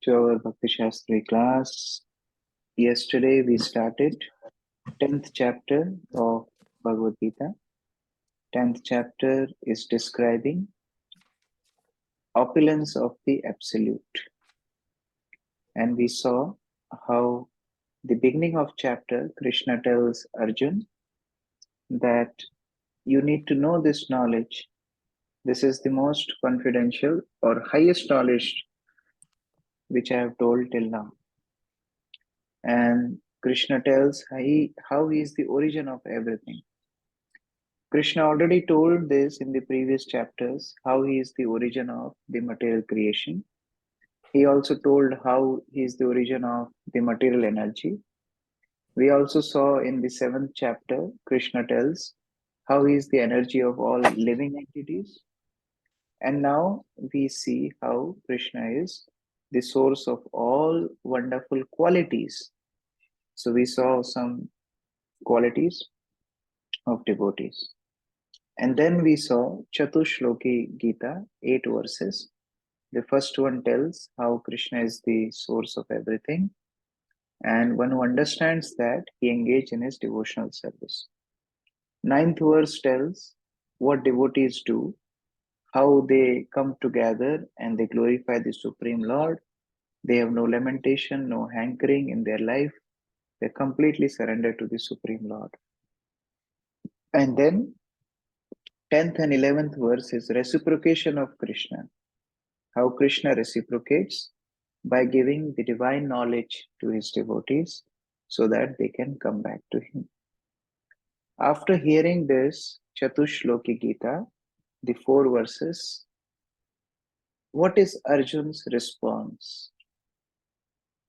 to our Bhakti Sastri class. Yesterday we started 10th chapter of Bhagavad Gita. 10th chapter is describing opulence of the Absolute. And we saw how the beginning of chapter, Krishna tells Arjun that you need to know this knowledge. This is the most confidential or highest knowledge which I have told till now. And Krishna tells how he is the origin of everything. Krishna already told this in the previous chapters, how he is the origin of the material creation. He also told how he is the origin of the material energy. We also saw in the 7th chapter, Krishna tells how he is the energy of all living entities. And now we see how Krishna is the source of all wonderful qualities. So we saw some qualities of devotees. And then we saw Chatushloki Gita, 8 verses. The first one tells how Krishna is the source of everything. And one who understands that, he engaged in his devotional service. 9th verse tells what devotees do, how they come together and they glorify the Supreme Lord. They have no lamentation, no hankering in their life. They completely surrender to the Supreme Lord. And then 10th and 11th verse is reciprocation of Krishna. How Krishna reciprocates by giving the divine knowledge to his devotees so that they can come back to him. After hearing this Chatushloki Gita, the 4 verses, what is Arjun's response?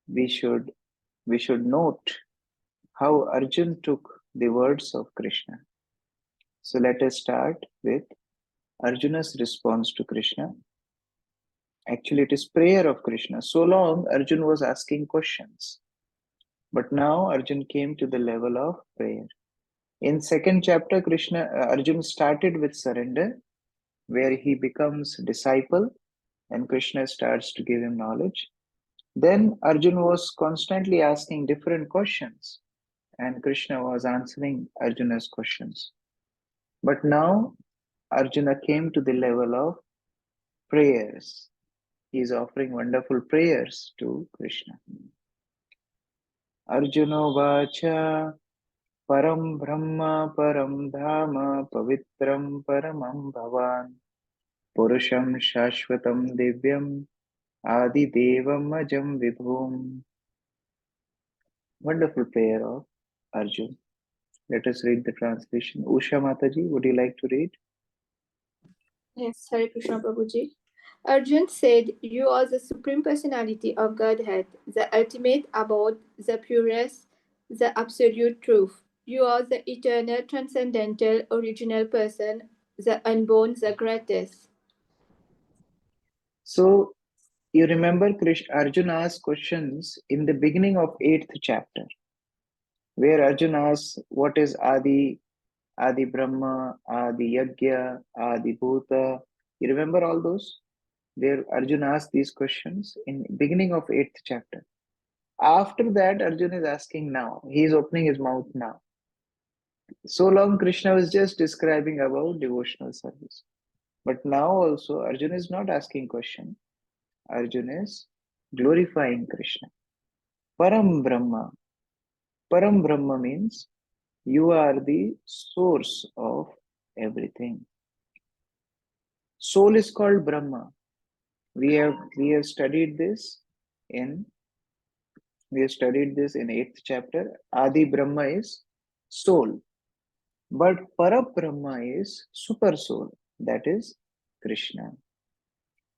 We should note how Arjun took the words of Krishna. So let us start with Arjuna's response to Krishna. Actually, it is prayer of Krishna. So long, Arjun was asking questions. But now Arjun came to the level of prayer. In 2nd chapter, Arjun started with surrender, where he becomes disciple and Krishna starts to give him knowledge. Then Arjun was constantly asking different questions and Krishna was answering Arjuna's questions. But now Arjuna came to the level of prayers. He is offering wonderful prayers to Krishna. Arjuna vacha param brahma param dhama pavitram paramam bhavan purusham shashvatam divyam adi devam ajam vibhum. Wonderful prayer of Arjun. Let us read the translation. Usha Mataji, would you like to read? Yes, Hare Krishna Prabhuji. Arjun said, "You are the Supreme Personality of Godhead, the ultimate abode, the purest, the absolute truth. You are the eternal, transcendental, original person, the unborn, the greatest." So, you remember Arjun asked questions in the beginning of 8th chapter, where Arjun asks, what is Adi Brahma, Adi Yagya, Adi Bhuta? You remember all those? Where Arjun asked these questions in beginning of 8th chapter. After that, Arjun is asking now. He is opening his mouth now. So long, Krishna was just describing about devotional service. But now also, Arjun is not asking question. Arjun is glorifying Krishna. Param Brahma. Param Brahma means you are the source of everything. Soul is called Brahma. We have studied this in 8th chapter. Adi Brahma is soul. But Parabrahma is super soul. That is Krishna.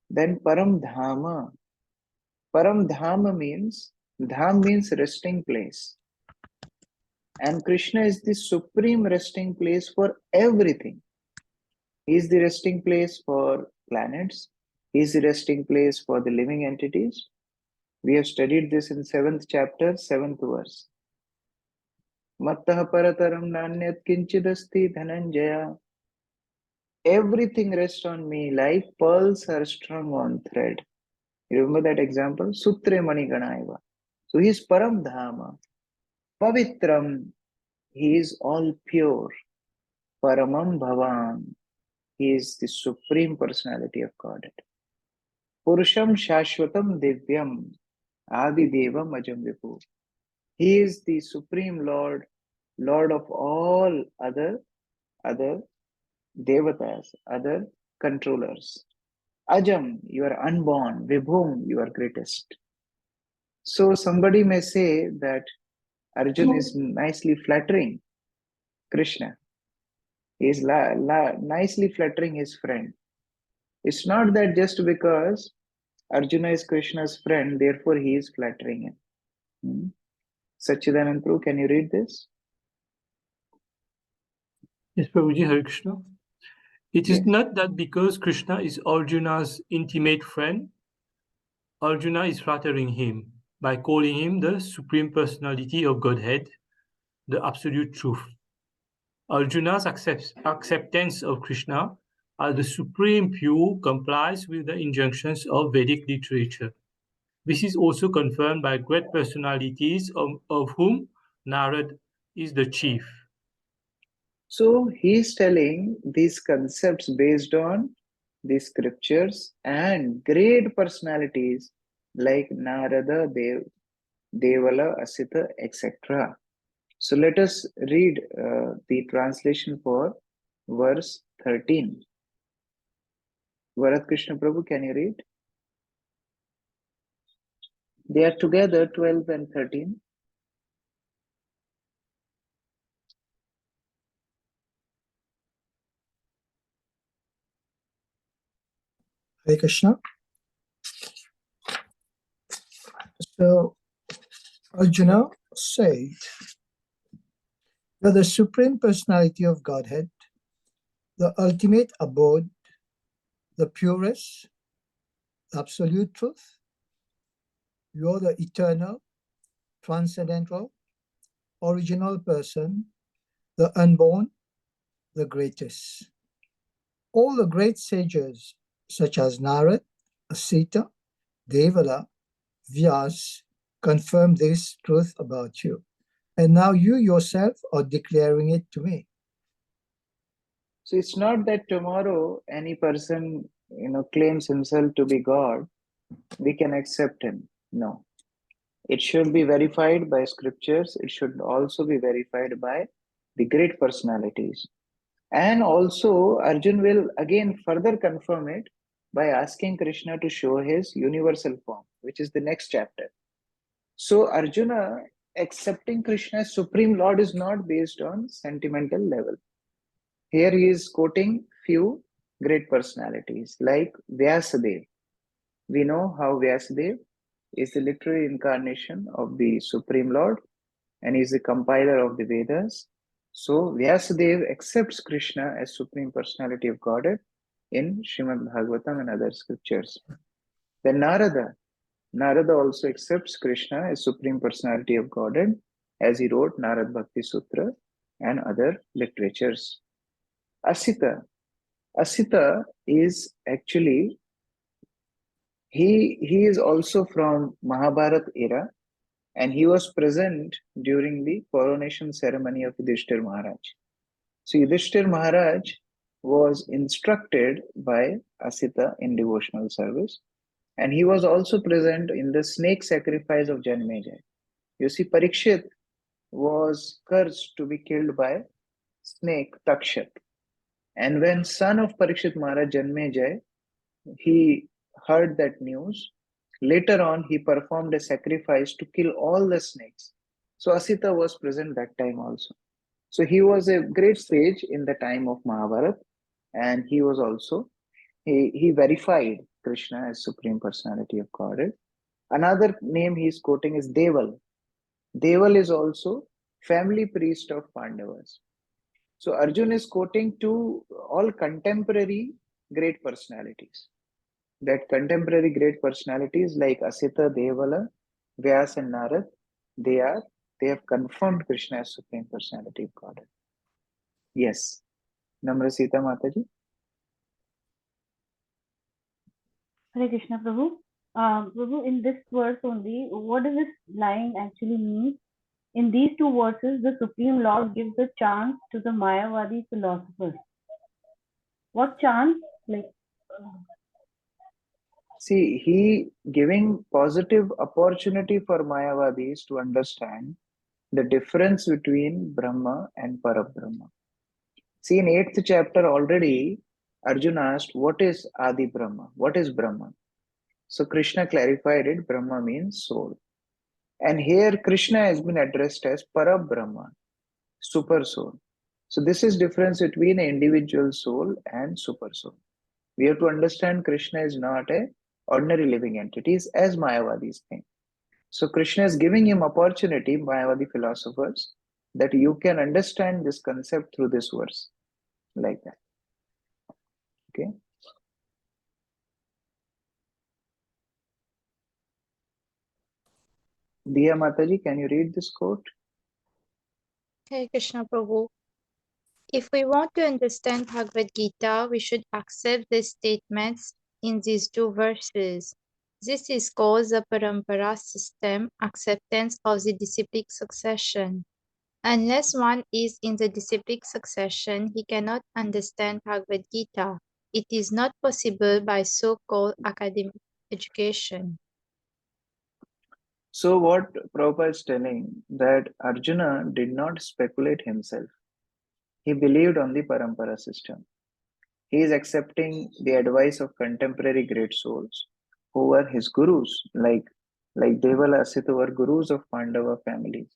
Then Param Dhama. Param Dhama means, Dham means resting place. And Krishna is the supreme resting place for everything. He is the resting place for planets. He is the resting place for the living entities. We have studied this in 7th chapter, 7th verse. Mattah parataram nanyat kinchidasti dhananjaya. Everything rests on me like pearls are strung on thread. You remember that example? Sutre Mani Ganaiva. So he is Param Dhama, Pavitram, he is all pure. Paramam Bhavan, he is the Supreme Personality of Godhead. Purusham Shashwatam Divyam, Adi Devam Ajam Vipu. He is the Supreme Lord, Lord of all other devatas, other controllers. Ajam, you are unborn. Vibhum, you are greatest. So somebody may say that Arjun is nicely flattering Krishna. He is nicely flattering his friend. It's not that just because Arjuna is Krishna's friend, therefore he is flattering him. Sachidanand Prabhu, can you read this? Yes, Prabhuji, Hare Krishna. It is not that because Krishna is Arjuna's intimate friend, Arjuna is flattering him by calling him the Supreme Personality of Godhead, the Absolute Truth. Arjuna's acceptance of Krishna as the Supreme Pure complies with the injunctions of Vedic literature. This is also confirmed by great personalities of whom Narad is the chief. So he's telling these concepts based on the scriptures and great personalities like Narada, Devala, Asita, etc. So let us read the translation for verse 13. Varat Krishna Prabhu, can you read? They are together, 12 and 13. Hare Krishna. So Arjuna said that the Supreme Personality of Godhead, the ultimate abode, the purest, absolute truth, you are the eternal, transcendental, original person, the unborn, the greatest. All the great sages, such as Narad, Asita, Devala, Vyas, confirm this truth about you. And now you yourself are declaring it to me. So it's not that tomorrow any person claims himself to be God, we can accept him. No. It should be verified by scriptures. It should also be verified by the great personalities. And also, Arjun will again further confirm it by asking Krishna to show his universal form, which is the next chapter. So, Arjuna accepting Krishna as Supreme Lord is not based on sentimental level. Here he is quoting few great personalities like Vyasadeva. We know how Vyasadeva is the literary incarnation of the Supreme Lord and is the compiler of the Vedas. So Vyasadeva accepts Krishna as Supreme Personality of Godhead in Srimad Bhagavatam and other scriptures. Then Narada also accepts Krishna as Supreme Personality of Godhead as he wrote Narad Bhakti Sutra and other literatures. Asita is actually he is also from Mahabharata era, and he was present during the coronation ceremony of Yudhishthir Maharaj. So Yudhishthir Maharaj was instructed by Asita in devotional service, and he was also present in the snake sacrifice of Janmejaya. You see, Parikshit was cursed to be killed by snake Takshat. And when son of Parikshit Maharaj Janmejaya, he heard that news, later on he performed a sacrifice to kill all the snakes. So Asita was present that time also. So he was a great sage in the time of Mahabharata, and he was also he verified Krishna as Supreme Personality of Godhead. Another name he is quoting is Deval. Deval is also family priest of Pandavas. So Arjun is quoting to all contemporary great personalities. That contemporary great personalities like Asita, Devala, Vyas, and Narad, they have confirmed Krishna as Supreme Personality of Godhead. Yes. Namra Sita Mataji. Hare Krishna Prabhu. Prabhu, in this verse only, what does this line actually mean? In these two verses, the Supreme Lord gives a chance to the Mayavadi philosophers. What chance? Like, See, he giving positive opportunity for Mayavadis to understand the difference between Brahma and Parabrahma. See, in 8th chapter already, Arjuna asked, what is Adi Brahma? What is Brahma? So Krishna clarified it, Brahma means soul. And here Krishna has been addressed as Parabrahma, super soul. So this is difference between an individual soul and super soul. We have to understand Krishna is not a ordinary living entities as Mayavadis think. So Krishna is giving him opportunity, Mayavadi philosophers, that you can understand this concept through this verse, like that. Okay. Diya Mataji, can you read this quote? Hare Krishna Prabhu. If we want to understand Bhagavad Gita, we should accept the statements in these two verses. This is called the Parampara system, acceptance of the disciplic succession. Unless one is in the disciplic succession, he cannot understand Bhagavad Gita. It is not possible by so-called academic education. So what Prabhupada is telling, that Arjuna did not speculate himself. He believed on the Parampara system. He is accepting the advice of contemporary great souls who were his gurus, like Devala Asita were gurus of Pandava families.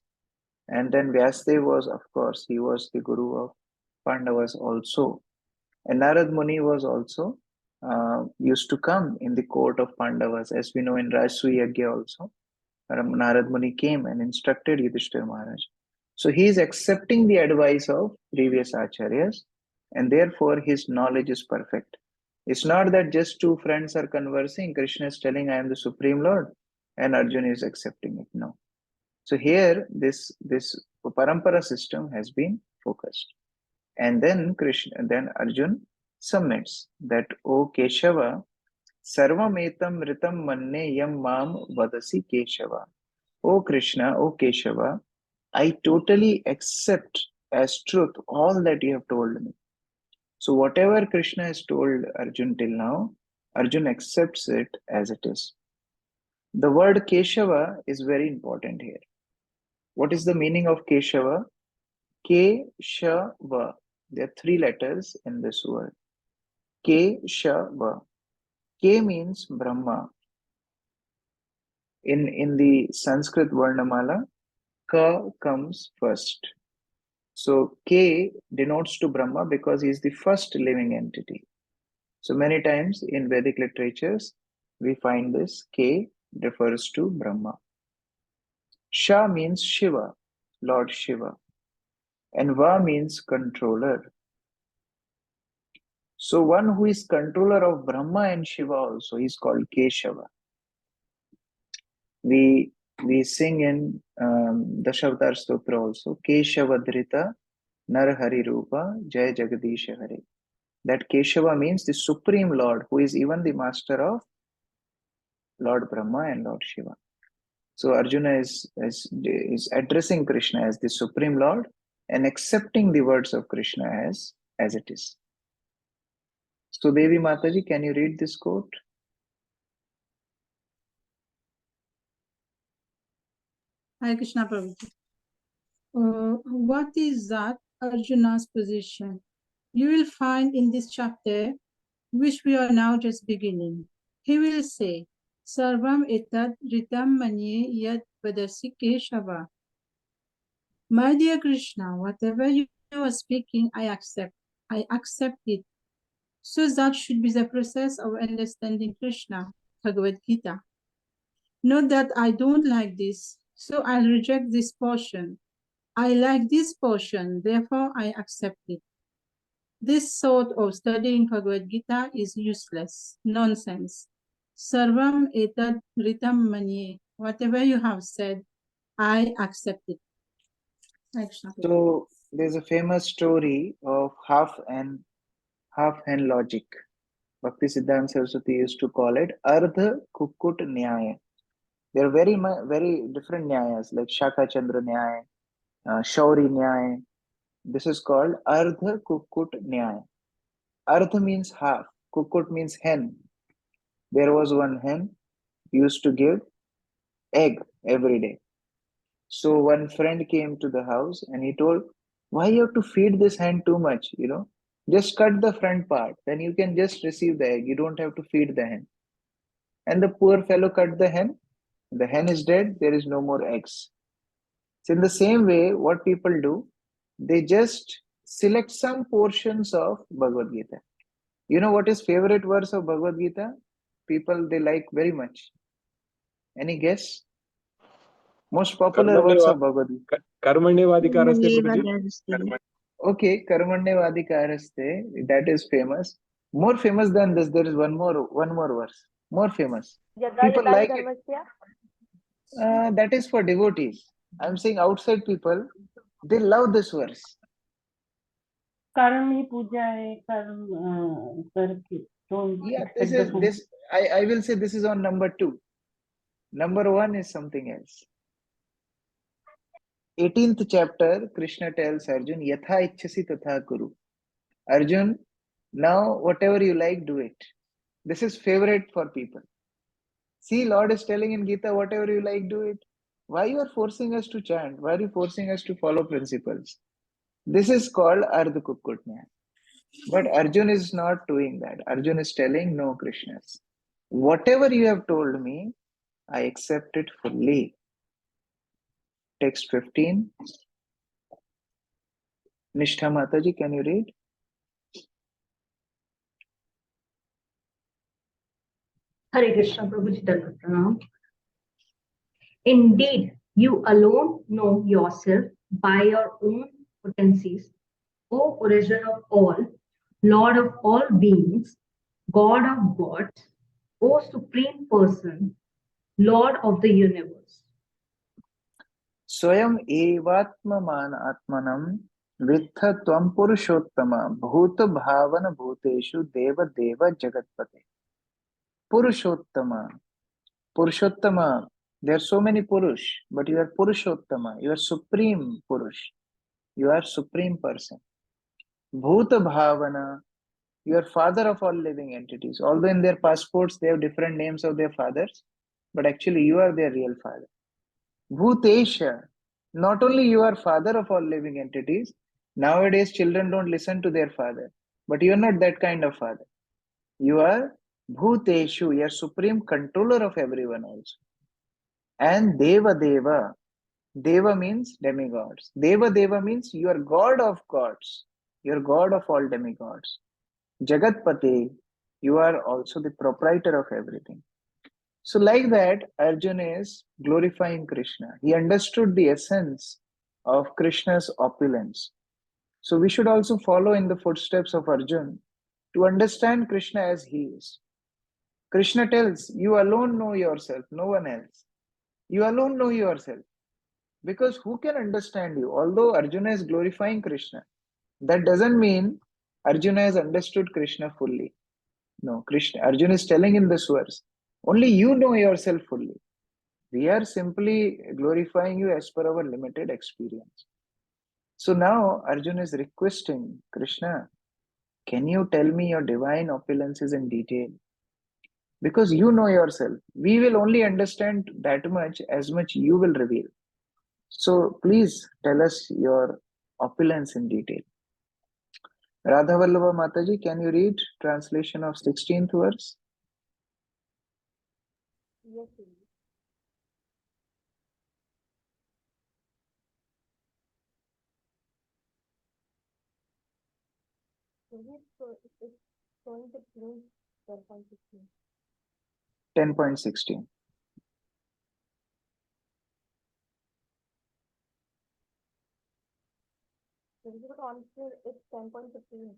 And then Vyasdev was, of course, he was the guru of Pandavas also. And Narad Muni was also used to come in the court of Pandavas, as we know in Rajsuya Yagya also. Narad Muni came and instructed Yudhishthira Maharaj. So he is accepting the advice of previous acharyas, and therefore his knowledge is perfect. It's not that just two friends are conversing, Krishna is telling, I am the Supreme Lord, and Arjuna is accepting it. No. So here, this parampara system has been focused. And then Arjun submits that, O Keshava, Sarvametam Ritam Manne Yam Mam Vadasi Keshava. O Krishna, O Keshava, I totally accept as truth all that you have told me. So whatever Krishna has told Arjun till now, Arjun accepts it as it is. The word Keshava is very important here. What is the meaning of Keshava? Keshava. There are three letters in this word. Keshava. K means Brahma. In the Sanskrit Varnamala, Ka comes first. So K denotes to Brahma because he is the first living entity. So many times in Vedic literatures, we find this K refers to Brahma. Sha means Shiva, Lord Shiva. And Va means controller. So one who is controller of Brahma and Shiva also is called Keshava. We sing in Dashavatar Stotra also, Keshavadrita Nar Hari Rupa Jai Jagadisha Hare. That Keshava means the Supreme Lord, who is even the master of Lord Brahma and Lord Shiva. So Arjuna is addressing Krishna as the Supreme Lord and accepting the words of Krishna as it is. So Devi Mataji, can you read this quote? Hare Krishna Prabhuji. What is that Arjuna's position? You will find in this chapter, which we are now just beginning. He will say, Sarvam etad ritam manye yad vadasi keshava. My dear Krishna, whatever you are speaking, I accept. I accept it. So that should be the process of understanding Krishna, Bhagavad Gita. Note that I don't like this, so I'll reject this portion. I like this portion, therefore I accept it. This sort of studying Bhagavad Gita is useless, nonsense. Sarvam etad ritam manye. Whatever you have said, I accept it. So there's a famous story of half hen logic. Bhakti Siddhanta Saraswati used to call it Ardha Kukut Nyaya. There are very different Nyayas like Shaka Chandra Nyaya, Shauri Nyaya. This is called Ardha Kukut Nyaya. Ardha means half, Kukut means hen. There was one hen used to give egg every day. So one friend came to the house and he told, why you have to feed this hen too much? Just cut the front part. Then you can just receive the egg. You don't have to feed the hen. And the poor fellow cut the hen. The hen is dead. There is no more eggs. So in the same way, what people do, they just select some portions of Bhagavad Gita. You know what is favorite verse of Bhagavad Gita? People, they like very much. Any guess? Most popular verse of Bhagavad Gita. Karmanyevadikaraste, Okay, Karmanyevadikaraste, that is famous. More famous than this, there is one more verse. More famous. People like it. That is for devotees. I'm saying outside people, they love this verse. Karam hi puja hai, karam karke. Don't Yeah, expect this. I will say this is on number 2. Number 1 is something else. 18th chapter, Krishna tells Arjun, Yatha ichchasi tatha kuru. Arjun, now whatever you like, do it. This is favorite for people. See, Lord is telling in Gita, whatever you like, do it. Why you are forcing us to chant? Why are you forcing us to follow principles? This is called Ardha Kukutnya. But Arjun is not doing that. Arjun is telling, no, Krishnas. Whatever you have told me, I accept it fully. Text 15. Nishtha Mataji, can you read? Hare Krishna, Prabhuji Dandavat Pranam. Indeed, you alone know yourself by your own potencies, O origin of all, Lord of all beings, God of gods, O Supreme Person, Lord of the universe. Swayam evatmaman atmanam vittha tvam purushottama bhuta bhavana bhuteshu deva deva jagatpate. Purushottama. Purushottama. There are so many Purush, but you are Purushottama. You are Supreme Purush. You are Supreme Person. Bhuta Bhavana. You are Father of all living entities. Although in their passports they have different names of their fathers, but actually you are their real father. Bhutesha. Not only you are Father of all living entities, nowadays children don't listen to their father, but you are not that kind of father. You are Bhuteshu. You are Supreme Controller of everyone also. And Deva Deva. Deva means demigods. Deva Deva means you are God of gods. You are God of all demigods. Jagatpate, you are also the proprietor of everything. So, like that, Arjuna is glorifying Krishna. He understood the essence of Krishna's opulence. So, we should also follow in the footsteps of Arjuna to understand Krishna as he is. Krishna tells, you alone know yourself, no one else. You alone know yourself. Because who can understand you? Although Arjuna is glorifying Krishna, that doesn't mean Arjuna has understood Krishna fully. No, Arjuna is telling in this verse, only you know yourself fully. We are simply glorifying you as per our limited experience. So now Arjuna is requesting Krishna, can you tell me your divine opulences in detail? Because you know yourself. We will only understand that much as much you will reveal. So please tell us your opulence in detail. Radha Vallabha Mataji, can you read translation of 16th verse? Yes, it's going to print 10.16. 10.16. It's 10.15.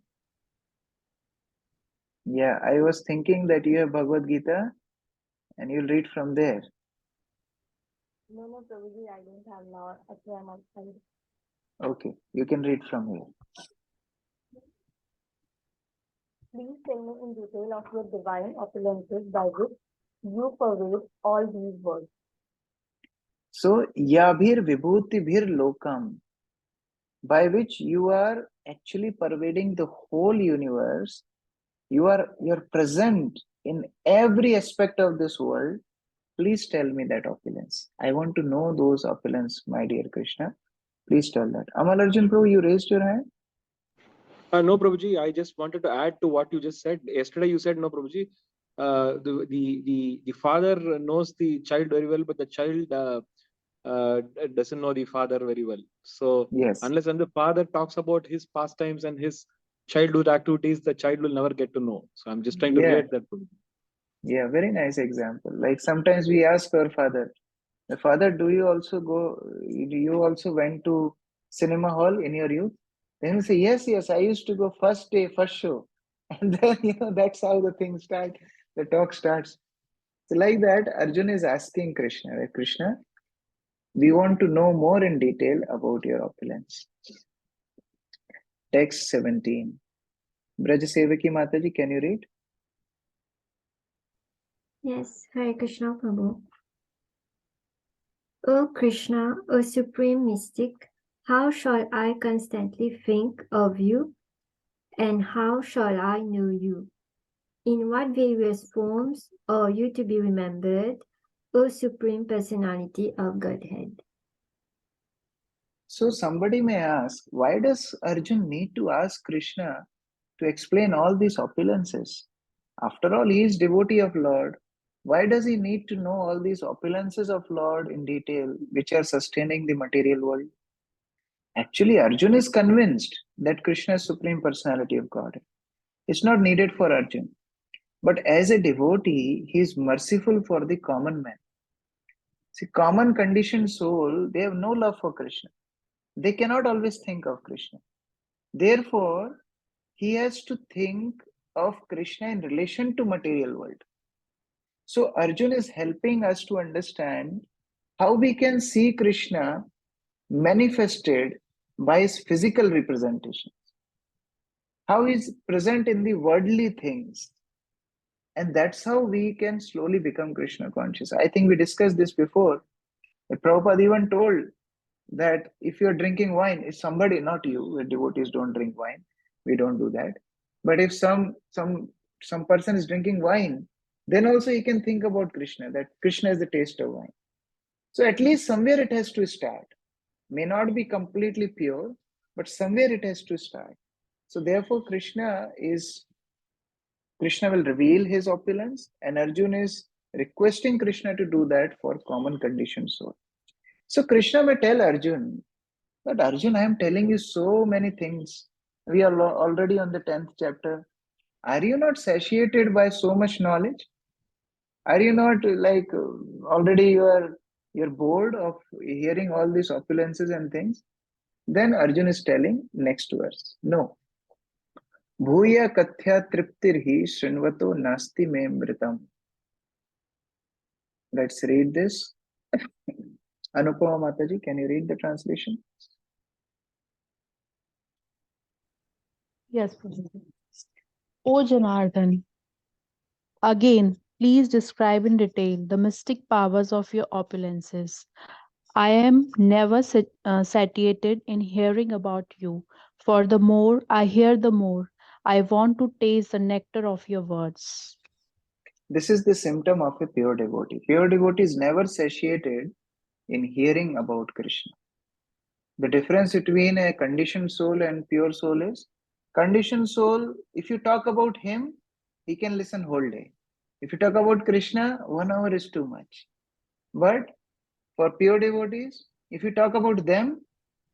Yeah, I was thinking that you have Bhagavad Gita and you'll read from there. No, Prabhuji, I don't have now. Actually, I'm outside. Okay, you can read from here. Please tell me in detail of your divine opulences by which you pervade all these worlds. So, Yabhir Vibhuti Bhir Lokam, by which you are actually pervading the whole universe. You're present in every aspect of this world. Please tell me that opulence. I want to know those opulence, my dear Krishna. Please tell that. Amal Arjun Prabhu, you raised your hand? No, Prabhuji, I just wanted to add to what you just said. Yesterday you said, no, Prabhuji, the father knows the child very well, but the child doesn't know the father very well. So Yes. unless the father talks about his pastimes and his childhood activities, the child will never get to know. So I'm just trying to relate that, Prabhuji. Yeah, very nice example. Like sometimes we ask our father, Father, do you also went to cinema hall in your youth? Then we say, yes, I used to go first day, first show. And then, that's how the thing starts, the talk starts. So like that, Arjun is asking Krishna, like, Krishna, we want to know more in detail about your opulence. Text 17. Brajasevaki Mataji, can you read? Yes, Hare Krishna Prabhu. O Krishna, O Supreme Mystic, how shall I constantly think of you, and how shall I know you? In what various forms are you to be remembered, O Supreme Personality of Godhead? So somebody may ask, why does Arjun need to ask Krishna to explain all these opulences? After all, he is devotee of Lord. Why does he need to know all these opulences of Lord in detail, which are sustaining the material world? Actually, Arjun is convinced that Krishna is Supreme Personality of God. It's not needed for Arjun. But as a devotee, he is merciful for the common man. See, common conditioned soul, they have no love for Krishna. They cannot always think of Krishna. Therefore, he has to think of Krishna in relation to material world. So Arjun is helping us to understand how we can see Krishna manifested by his physical representations, how he is present in the worldly things. And that's how we can slowly become Krishna conscious. I think we discussed this before. Prabhupada even told that if you're drinking wine, if somebody, not you, the devotees don't drink wine, we don't do that. But if some person is drinking wine, then also he can think about Krishna, that Krishna is the taste of wine. So at least somewhere it has to start. May not be completely pure, but somewhere it has to start. So therefore Krishna will reveal his opulence, and Arjun is requesting Krishna to do that for common conditioned soul. So Krishna may tell Arjun, but Arjun, I am telling you so many things. We are already on the 10th chapter. Are you not satiated by so much knowledge? Are you not like already you're bored of hearing all these opulences and things? Then Arjun is telling next verse. No. Bhuya kathya triptirhi srinvato nasti me mritam. Let's read this. Anupama Mataji, can you read the translation? Yes, Prabhuji. O Janardhan, again, please describe in detail the mystic powers of your opulences. I am never satiated in hearing about you, for the more I hear, the more I want to taste the nectar of your words. This is the symptom of a pure devotee. Pure devotee is never satiated in hearing about Krishna. The difference between a conditioned soul and pure soul is, conditioned soul, if you talk about him, he can listen whole day. If you talk about Krishna, 1 hour is too much. But for pure devotees, if you talk about them,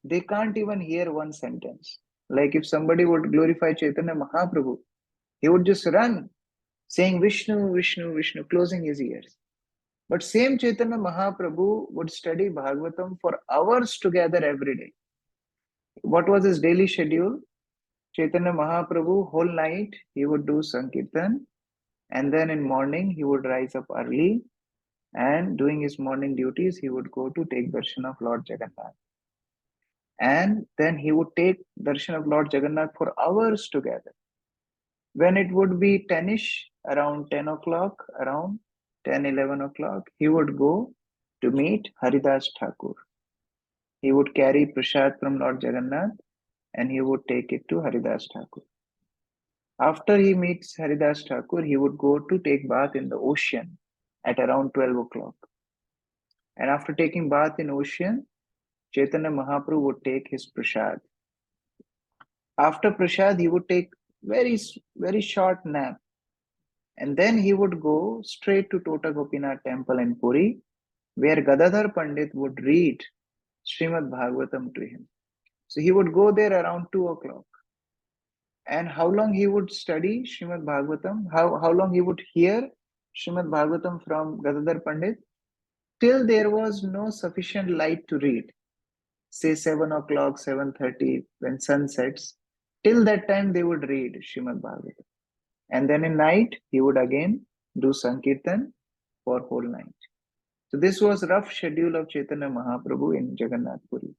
they can't even hear one sentence. Like if somebody would glorify Chaitanya Mahaprabhu, he would just run saying Vishnu, Vishnu, Vishnu, closing his ears. But same Chaitanya Mahaprabhu would study Bhagavatam for hours together every day. What was his daily schedule? Chaitanya Mahaprabhu, whole night he would do Sankirtan, and then in morning he would rise up early, and doing his morning duties he would go to take darshan of Lord Jagannath. And then he would take darshan of Lord Jagannath for hours together. When it would be 10ish, around 10 o'clock, around 10, 11 o'clock, he would go to meet Haridas Thakur. He would carry prasad from Lord Jagannath and he would take it to Haridas Thakur. After he meets Haridas Thakur, he would go to take bath in the ocean at around 12 o'clock. And after taking bath in ocean, Chaitanya Mahaprabhu would take his prasad. After prasad, he would take very short nap. And then he would go straight to Tota Gopinath temple in Puri, where Gadadhar Pandit would read Srimad Bhagavatam to him. So he would go there around 2 o'clock. And how long he would study Srimad Bhagavatam, how long he would hear Srimad Bhagavatam from Gadadhar Pandit, till there was no sufficient light to read. Say 7 o'clock, 7:30, when sun sets, till that time they would read Srimad Bhagavatam. And then in night, he would again do Sankirtan for whole night. So this was rough schedule of Chaitanya Mahaprabhu in Jagannath Puri.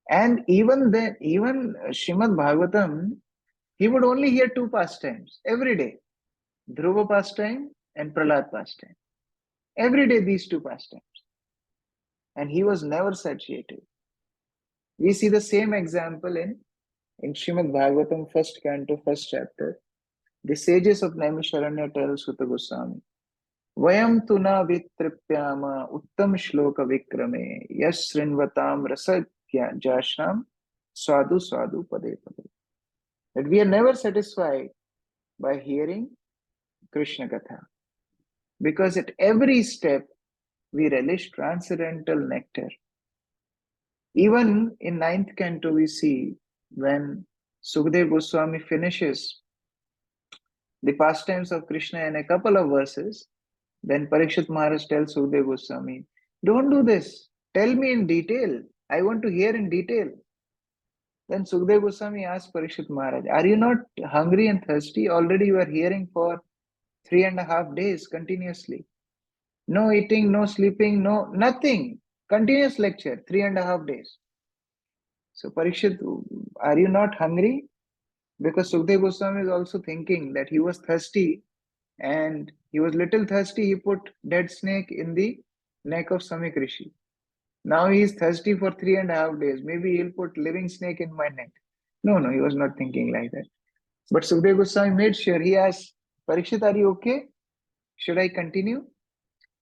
And even then, even Srimad Bhagavatam, he would only hear two pastimes every day. Dhruva pastime and Prahlad pastime. Every day these two pastimes. And he was never satiated. We see the same example in Srimad Bhagavatam, first canto, first chapter. The sages of Naimisharanya tell Sutta Goswami, Vayam tuna vitripyama uttam shloka vikrame yash srinvatam rasatya jashram swadu swadu pade pade. That we are never satisfied by hearing Krishna Katha. Because at every step we relish transcendental nectar. Even in 9th canto we see when Sukadeva Goswami finishes the pastimes of Krishna in a couple of verses, then Parikshit Maharaj tells Sukadeva Goswami, don't do this. Tell me in detail. I want to hear in detail. Then Sukadeva Goswami asks Parikshit Maharaj, are you not hungry and thirsty? Already you are hearing for 3.5 days continuously. No eating, no sleeping, no nothing. Continuous lecture, 3.5 days. So Parikshit, are you not hungry? Because Sukadeva Goswami is also thinking that he was thirsty and he was little thirsty. He put dead snake in the neck of Samik Rishi. Now he is thirsty for 3.5 days. Maybe he'll put living snake in my neck. No, he was not thinking like that. But Sukadeva Goswami made sure. He asked, Parikshit, are you okay? Should I continue?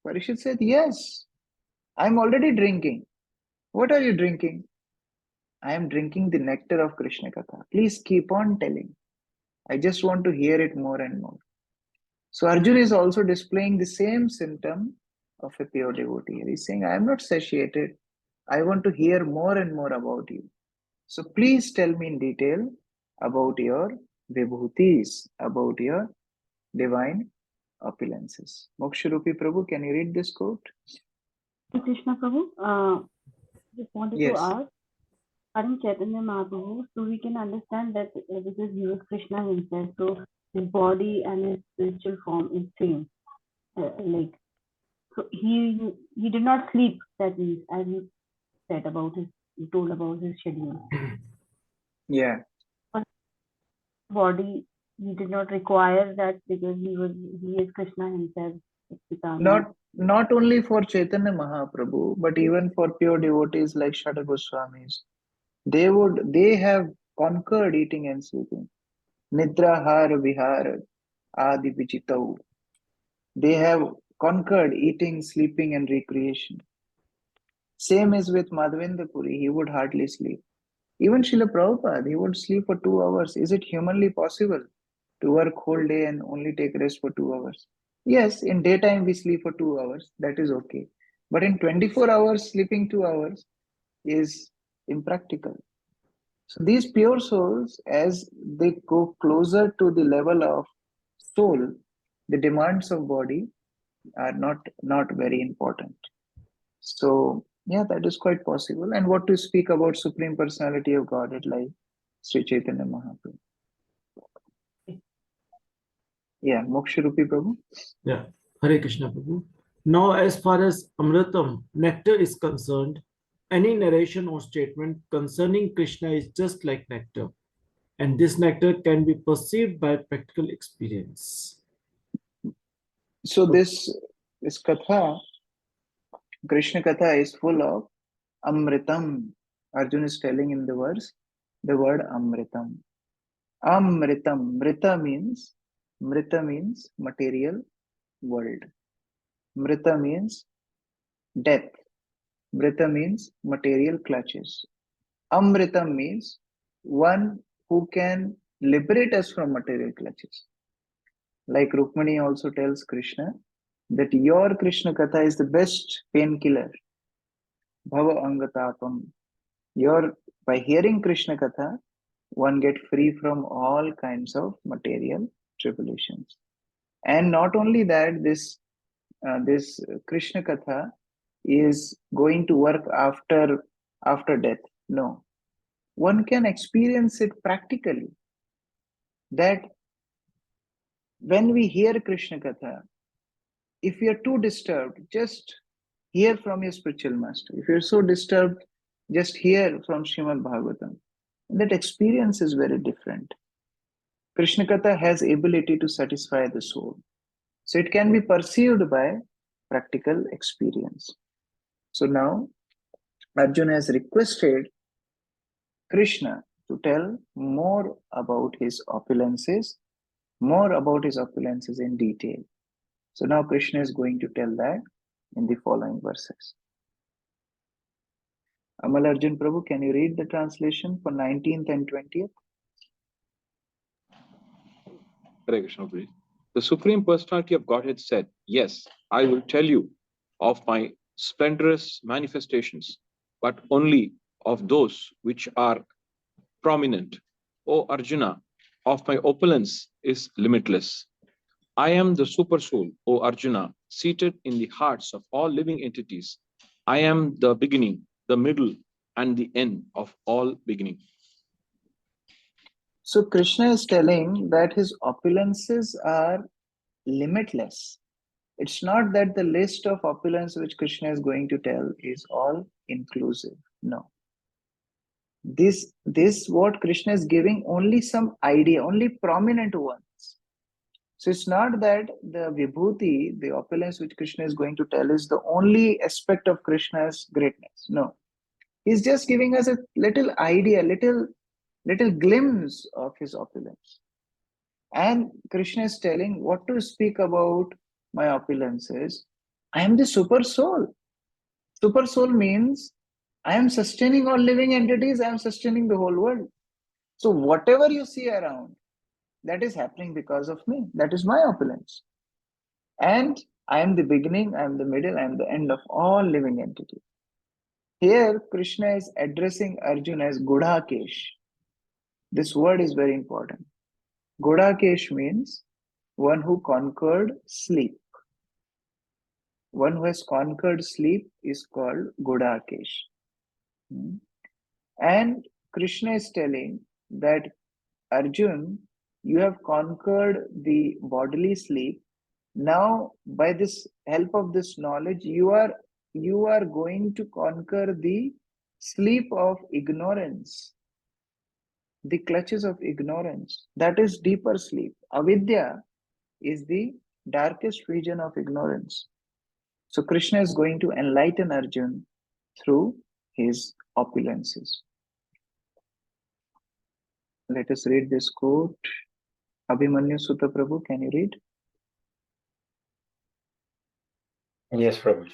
Parikshit said, yes, I'm already drinking. What are you drinking? I am drinking the nectar of Krishna Katha. Please keep on telling. I just want to hear it more and more. So Arjuna is also displaying the same symptom of a pure devotee. He's saying, I am not satiated. I want to hear more and more about you. So please tell me in detail about your vibhutis, about your divine opulences. Moksharupi Prabhu, can you read this quote? Krishna Prabhu, just wanted Yes. to ask, Karan Chaitanya Mahaprabhu, so we can understand that because he was Krishna himself, so his body and his spiritual form is same. So he did not sleep, that means, as you said about you told about his schedule. Yeah. But body, he did not require that because he is Krishna himself. Not only for Chaitanya Mahaprabhu, but even for pure devotees like Shata Goswamis. They have conquered eating and sleeping. Nidra har vihar adi vichitau. They have conquered eating, sleeping, and recreation. Same as with Madhavendra Puri, he would hardly sleep. Even Srila Prabhupada, he would sleep for 2 hours. Is it humanly possible to work whole day and only take rest for 2 hours? Yes, in daytime we sleep for 2 hours. That is okay. But in 24 hours, sleeping 2 hours is impractical. So these pure souls, as they go closer to the level of soul, the demands of body are not very important. So yeah, that is quite possible. And what to speak about Supreme Personality of Godhead like Sri Chaitanya Mahaprabhu? Yeah, Moksharupi Prabhu. Yeah, Hare Krishna Prabhu. Now, as far as Amritam, nectar is concerned, any narration or statement concerning Krishna is just like nectar. and this nectar can be perceived by practical experience. So this katha, Krishna katha, is full of amritam. Arjuna is telling in the verse the word amritam. Amritam. Mrita means material world. Mrita means death. Mrita means material clutches. Amritam means one who can liberate us from material clutches. Like Rukmani also tells Krishna that your Krishna Katha is the best painkiller. Bhava Angatapam. By hearing Krishna Katha, one get free from all kinds of material tribulations. And not only that, this Krishna Katha is going to work after death. No, one can experience it practically. That when we hear Krishna Katha, if you are too disturbed, just hear from your spiritual master. If you're so disturbed, just hear from Srimad Bhagavatam. That experience is very different. Krishna Katha has ability to satisfy the soul. So it can be perceived by practical experience. So now Arjuna has requested Krishna to tell more about his opulences in detail. So now Krishna is going to tell that in the following verses. Amal Arjun Prabhu, can you read the translation for 19th and 20th? Hare Krishna, please. The Supreme Personality of Godhead said, "Yes, I will tell you of my splendorous manifestations, but only of those which are prominent. O Arjuna, of my opulence is limitless. I am the super soul, O Arjuna, seated in the hearts of all living entities. I am the beginning, the middle, and the end of all beginning." So Krishna is telling that his opulences are limitless. It's not that the list of opulence which Krishna is going to tell is all inclusive. No. This what Krishna is giving only some idea, only prominent ones. So it's not that the vibhuti, the opulence which Krishna is going to tell, is the only aspect of Krishna's greatness. No. He's just giving us a little idea, little glimpse of his opulence. And Krishna is telling what to speak about my opulences. I am the super soul. Super soul means I am sustaining all living entities, I am sustaining the whole world. So whatever you see around, that is happening because of me. That is my opulence. And I am the beginning, I am the middle, I am the end of all living entities. Here, Krishna is addressing Arjuna as Gudhakesh. This word is very important. Gudhakesh means one who conquered sleep. One who has conquered sleep is called Gudhakesh. And Krishna is telling that Arjun, you have conquered the bodily sleep. Now, by this help of this knowledge, you are going to conquer the sleep of ignorance, the clutches of ignorance. That is deeper sleep. Avidya is the darkest region of ignorance. So Krishna is going to enlighten Arjun through his opulences. Let us read this quote. Abhimanyu Sutta Prabhu, can you read? Yes, Prabhu.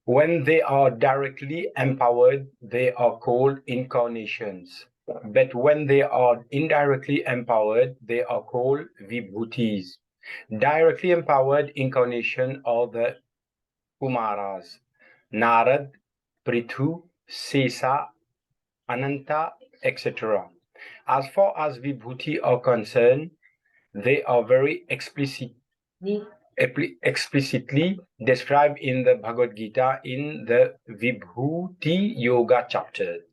When they are directly empowered, they are called incarnations. But when they are indirectly empowered, they are called vibhutis. Directly empowered incarnation are the Kumaras, Narad, Prithu, Sesa, Ananta, etc. As far as vibhuti are concerned, they are very explicitly described in the Bhagavad Gita in the Vibhuti Yoga chapter.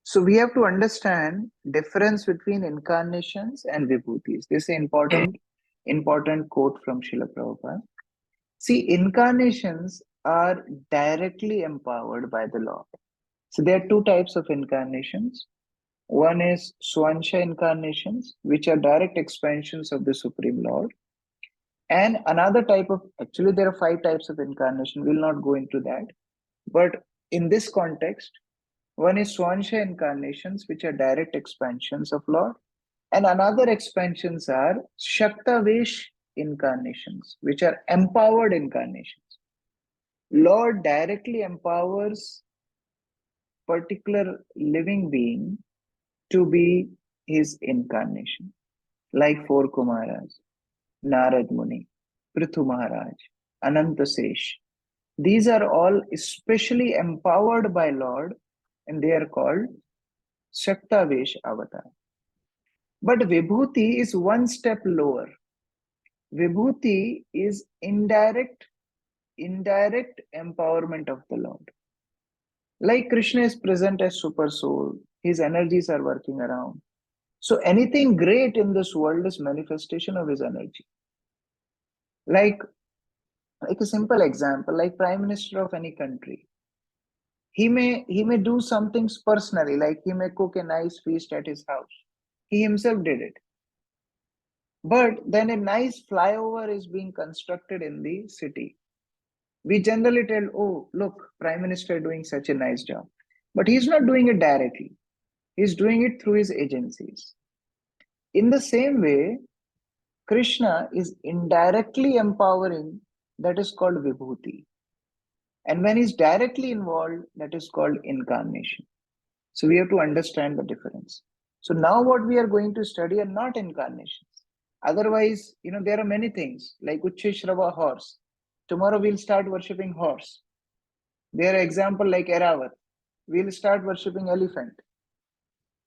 So we have to understand difference between incarnations and vibhutis. This is an important quote from Srila Prabhupada. See, incarnations are directly empowered by the Lord. So there are two types of incarnations. One is Swansha incarnations, which are direct expansions of the Supreme Lord. And another type of, actually there are 5 types of incarnation. We'll not go into that. But in this context, one is Swansha incarnations, which are direct expansions of Lord. And another expansions are Shaktavesh incarnations, which are empowered incarnations. Lord directly empowers particular living being to be his incarnation, like 4 Kumaras, Narad Muni, Prithu Maharaj, Anantasesh. These are all especially empowered by Lord, and they are called Shaktavesh avatar. But Vibhuti is one step lower. Vibhuti is indirect empowerment of the Lord. Like Krishna is present as super soul, his energies are working around. So anything great in this world is manifestation of his energy. Like a simple example, like Prime Minister of any country. He may do some things personally, like he may cook a nice feast at his house. He himself did it. But then a nice flyover is being constructed in the city. We generally tell, oh, look, Prime Minister doing such a nice job. But he's not doing it directly. He's doing it through his agencies. In the same way, Krishna is indirectly empowering, that is called Vibhuti. And when he's directly involved, that is called incarnation. So we have to understand the difference. So now what we are going to study are not incarnations. Otherwise, there are many things like Uchcheshrava horse. Tomorrow we'll start worshipping horse. There are examples like Eravat. We'll start worshipping elephant.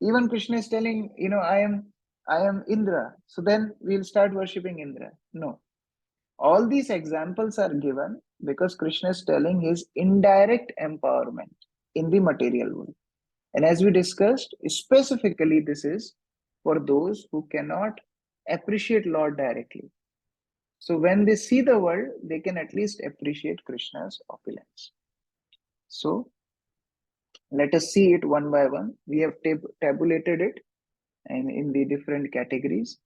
Even Krishna is telling, I am Indra. So then we'll start worshipping Indra. No. All these examples are given because Krishna is telling his indirect empowerment in the material world. And as we discussed, specifically this is for those who cannot appreciate Lord directly. So when they see the world, they can at least appreciate Krishna's opulence. So let us see it one by one. We have tabulated it and in the different categories.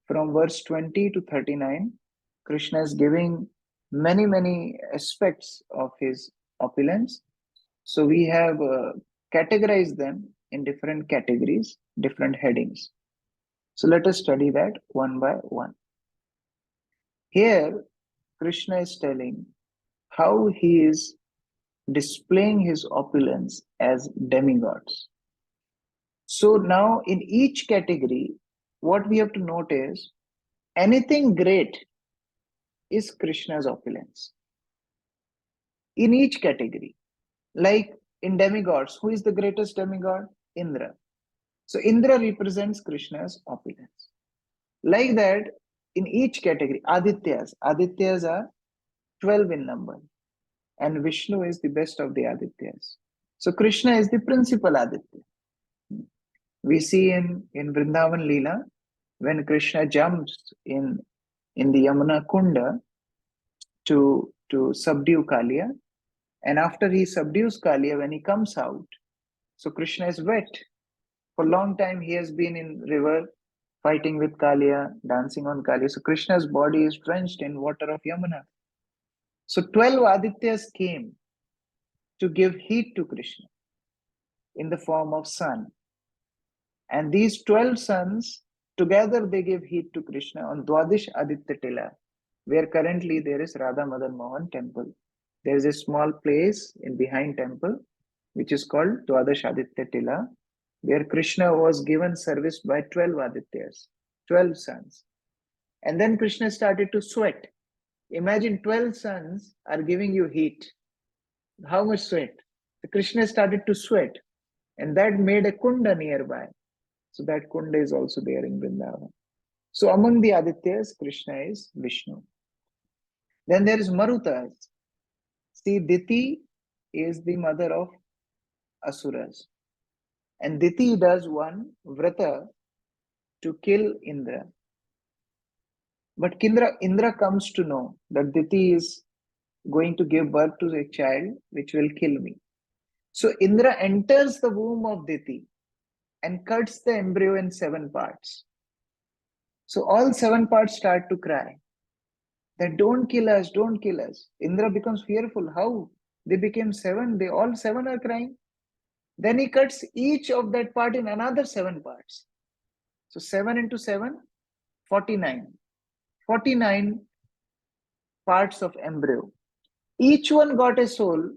From verse 20 to 39, Krishna is giving many aspects of his opulence. So we have categorized them in different categories, different headings. So let us study that one by one. Here, Krishna is telling how he is displaying his opulence as demigods. So now in each category, what we have to note is anything great is Krishna's opulence. In each category, like in demigods, who is the greatest demigod? Indra. So Indra represents Krishna's opulence. Like that, in each category, Adityas are 12 in number, and Vishnu is the best of the Adityas. So Krishna is the principal Aditya. We see in Vrindavan Leela, when Krishna jumps in the Yamuna Kunda to subdue Kaliya, and after he subdues Kaliya, when he comes out, so Krishna is wet. For a long time, he has been in river, fighting with Kaliya, dancing on Kaliya. So Krishna's body is drenched in water of Yamuna. So 12 Adityas came to give heat to Krishna in the form of sun. And these 12 suns, together they give heat to Krishna on Dwadish Aditya Tila, where currently there is Radha Madan Mohan temple. There is a small place in behind temple, which is called Dwadash Aditya Tila, where Krishna was given service by 12 Adityas, 12 suns. And then Krishna started to sweat. Imagine 12 suns are giving you heat. How much sweat? So Krishna started to sweat, and that made a kunda nearby. So that kunda is also there in Vrindavan. So among the Adityas, Krishna is Vishnu. Then there is Marutas. See, Diti is the mother of Asuras. And Diti does one vrata to kill Indra. But Indra comes to know that Diti is going to give birth to a child which will kill me. So Indra enters the womb of Diti and cuts the embryo in 7 parts. So all 7 parts start to cry that don't kill us, don't kill us. Indra becomes fearful. How? They became 7, they all 7 are crying. Then he cuts each of that part in another 7 parts. So 7 into 7, 49. 49 parts of embryo. Each one got a soul.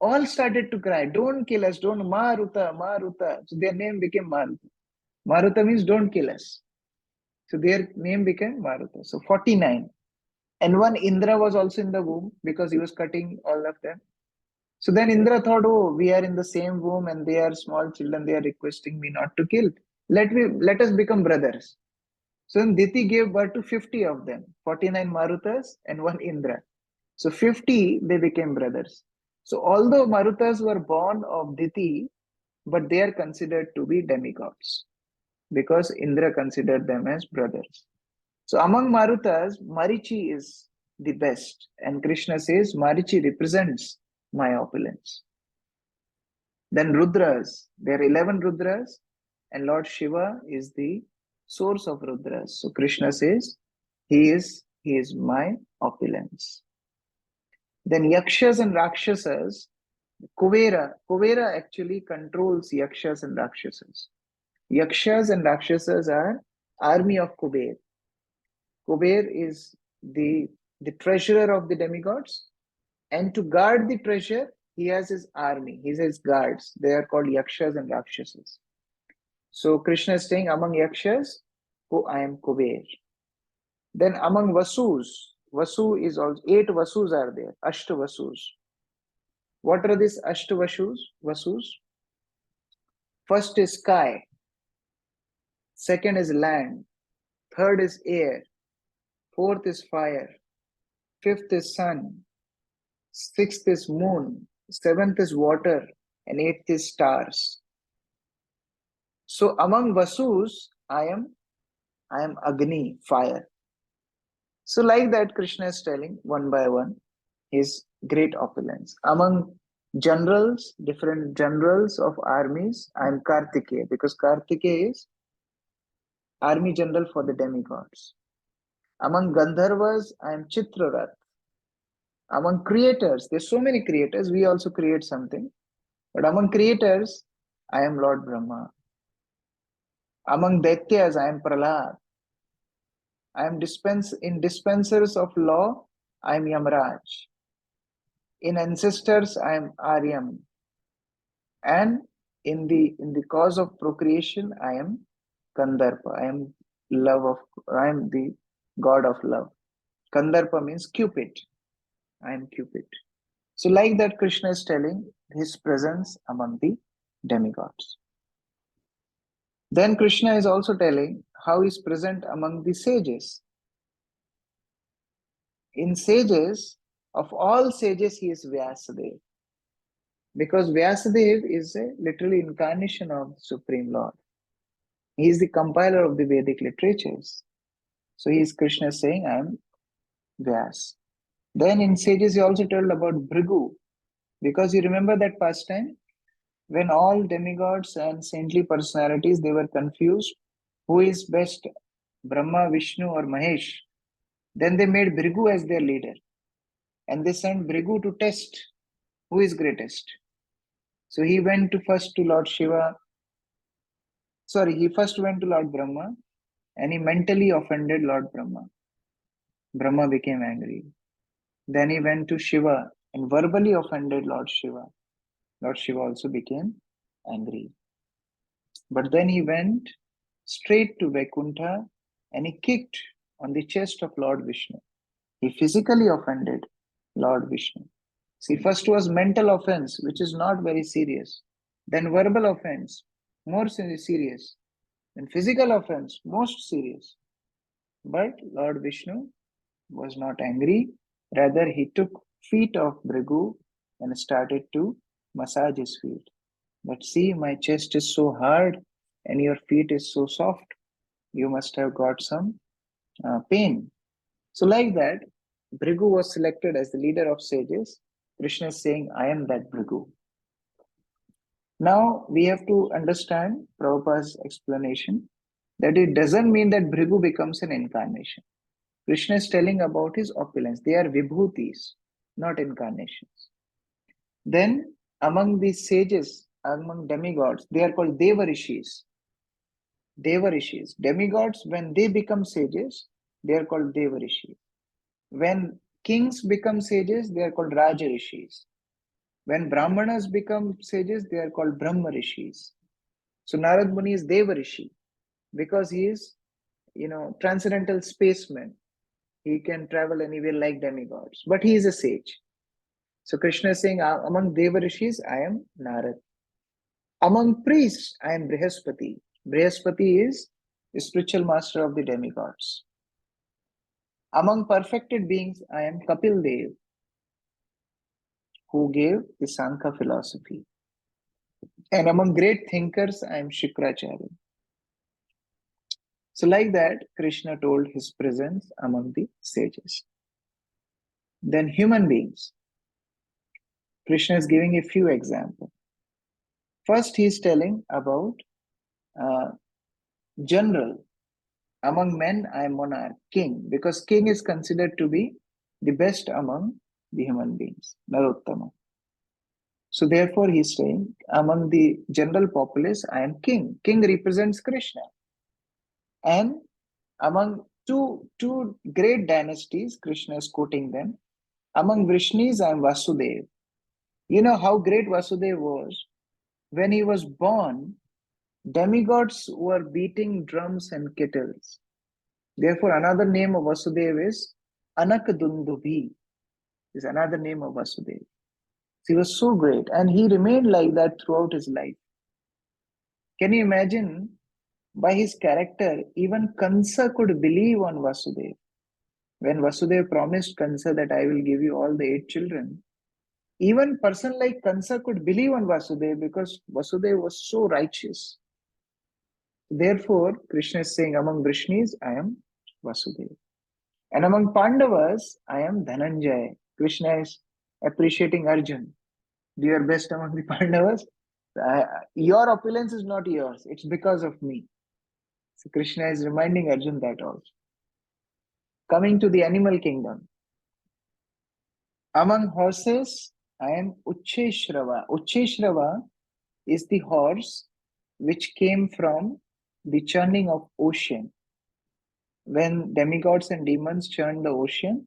All started to cry, don't kill us, don't, Maruta, Maruta. So their name became Maruta. Maruta means don't kill us. So their name became Maruta. So 49. And one Indra was also in the womb because he was cutting all of them. So then Indra thought, oh, we are in the same womb and they are small children. They are requesting me not to kill. Let us become brothers. So then Diti gave birth to 50 of them, 49 Marutas and one Indra. So 50, they became brothers. So although Marutas were born of Diti, but they are considered to be demigods because Indra considered them as brothers. So among Marutas, Marichi is the best. And Krishna says, Marichi represents my opulence. Then Rudras, there are 11 Rudras, and Lord Shiva is the source of Rudras. So Krishna says, he is my opulence. Then Yakshas and Rakshasas, Kuvera actually controls Yakshas and Rakshasas. Yakshas and Rakshasas are army of Kuber. Kuber is the treasurer of the demigods, and to guard the treasure, he has his army, he has his guards. They are called Yakshas and Rakshasas. So Krishna is saying, among Yakshas, I am Kuber. Then among Vasus, Vasu is also 8 Vasus are there, Ashta Vasus. What are these Ashta Vasus? First is sky, second is land, third is air, fourth is fire, fifth is sun, sixth is moon, seventh is water, and eighth is stars. So among Vasus, I am Agni, fire. So like that, Krishna is telling one by one his great opulence. Among generals, different generals of armies, I am Kartikeya, because Kartikeya is army general for the demigods. Among Gandharvas, I am Chitrarath. Among creators, there's so many creators, we also create something. But among creators, I am Lord Brahma. Among Daityas, I am Prahlad. I am dispensers of law, I am Yamraj. In ancestors, I am Aryam. And in the cause of procreation, I am Kandarpa. I am the god of love. Kandarpa means Cupid. I am Cupid. So like that, Krishna is telling his presence among the demigods. Then Krishna is also telling how he is present among the sages. In sages, of all sages, he is Vyasadeva. Because Vyasadeva is a literal incarnation of the Supreme Lord. He is the compiler of the Vedic literatures. So he is Krishna saying, I am Vyas. Then in sages, he also told about Bhrigu. Because you remember that pastime? When all demigods and saintly personalities, they were confused. Who is best, Brahma, Vishnu or Mahesh? Then they made Bhrigu as their leader. And they sent Bhrigu to test who is greatest. So he went first to Lord Shiva. He first went to Lord Brahma and he mentally offended Lord Brahma. Brahma became angry. Then he went to Shiva and verbally offended Lord Shiva. Lord Shiva also became angry. But then he went straight to Vaikuntha and he kicked on the chest of Lord Vishnu. He physically offended Lord Vishnu. See, first was mental offense, which is not very serious. Then verbal offense, more serious. Then physical offense, most serious. But Lord Vishnu was not angry. Rather, he took feet of Bhrigu and started to massage his feet. But see, my chest is so hard and your feet is so soft. You must have got some pain. So like that, Bhrigu was selected as the leader of sages. Krishna is saying, I am that Bhrigu. Now we have to understand Prabhupada's explanation that it doesn't mean that Bhrigu becomes an incarnation. Krishna is telling about his opulence. They are vibhutis, not incarnations. Then among the sages, among demigods, they are called Devarishis. Devarishis. Demigods, when they become sages, they are called Devarishis. When kings become sages, they are called Rajarishis. When Brahmanas become sages, they are called Brahmarishis. So Narad Muni is Devarishi because he is, transcendental spaceman. He can travel anywhere like demigods, but he is a sage. So Krishna is saying, among Devarishis, I am Narad. Among priests, I am Brihaspati. Brihaspati is the spiritual master of the demigods. Among perfected beings, I am Kapil Dev, who gave the Sankhya philosophy. And among great thinkers, I am Shukracharya. So like that, Krishna told his presence among the sages. Then human beings. Krishna is giving a few examples. First, he is telling about general. Among men, I am monarch, king, because king is considered to be the best among the human beings, Narottama. So therefore, he is saying, among the general populace, I am king. King represents Krishna. And among two great dynasties, Krishna is quoting them. Among Vrishnis, I am Vasudev. You know how great Vasudev was? When he was born, demigods were beating drums and kettles. Therefore, another name of Vasudev is Anakadundubhi, is another name of Vasudev. He was so great, and he remained like that throughout his life. Can you imagine? By his character, even Kansa could believe on Vasudev. When Vasudev promised Kansa that I will give you all the 8 children, even person like Kansa could believe on Vasudev because Vasudev was so righteous. Therefore, Krishna is saying, among Vrishnis, I am Vasudev. And among Pandavas, I am Dhananjaya. Krishna is appreciating Arjun. You are best among the Pandavas. Your opulence is not yours. It's because of me. So Krishna is reminding Arjun that also. Coming to the animal kingdom. Among horses, I am Uchcheshrava. Uchcheshrava is the horse which came from the churning of ocean. When demigods and demons churned the ocean,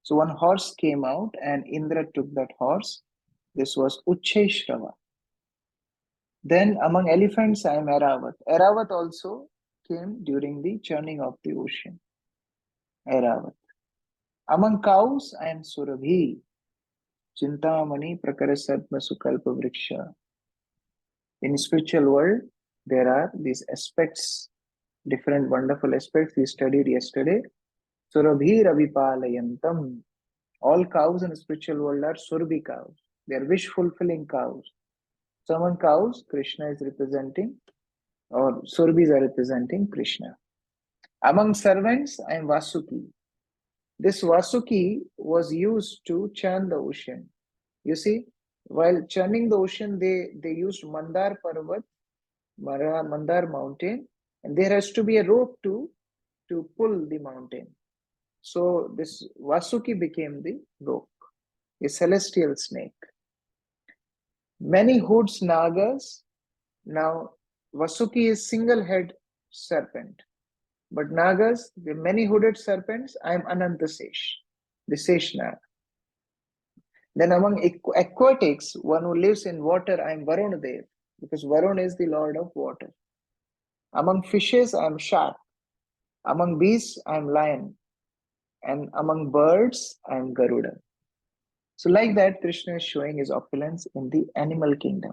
so one horse came out and Indra took that horse. This was Uchcheshrava. Then among elephants, I am Airavat. Airavat also came during the churning of the ocean. Airavat. Among cows, I am Surabhi. Chintamani Prakarasadma Sukalpa Vriksha. In spiritual world, there are these aspects, different wonderful aspects we studied yesterday. Surabhi Ravipalayantam. All cows in the spiritual world are Surabhi cows. They are wish-fulfilling cows. So among cows, Krishna is representing, or Surabhis are representing Krishna. Among servants, I am Vasuki. This Vasuki was used to churn the ocean. You see, while churning the ocean, they used Mandar Parvat, Mandar mountain, and there has to be a rope to pull the mountain. So this Vasuki became the rope, a celestial snake. Many hoods Nagas. Now Vasuki is single head serpent. But Nagas, the many hooded serpents, I am Anantasesh, the Seshnag. Then among aquatics, one who lives in water, I am Varunadev, because Varun is the lord of water. Among fishes, I am shark. Among beasts, I am lion. And among birds, I am Garuda. So like that, Krishna is showing his opulence in the animal kingdom.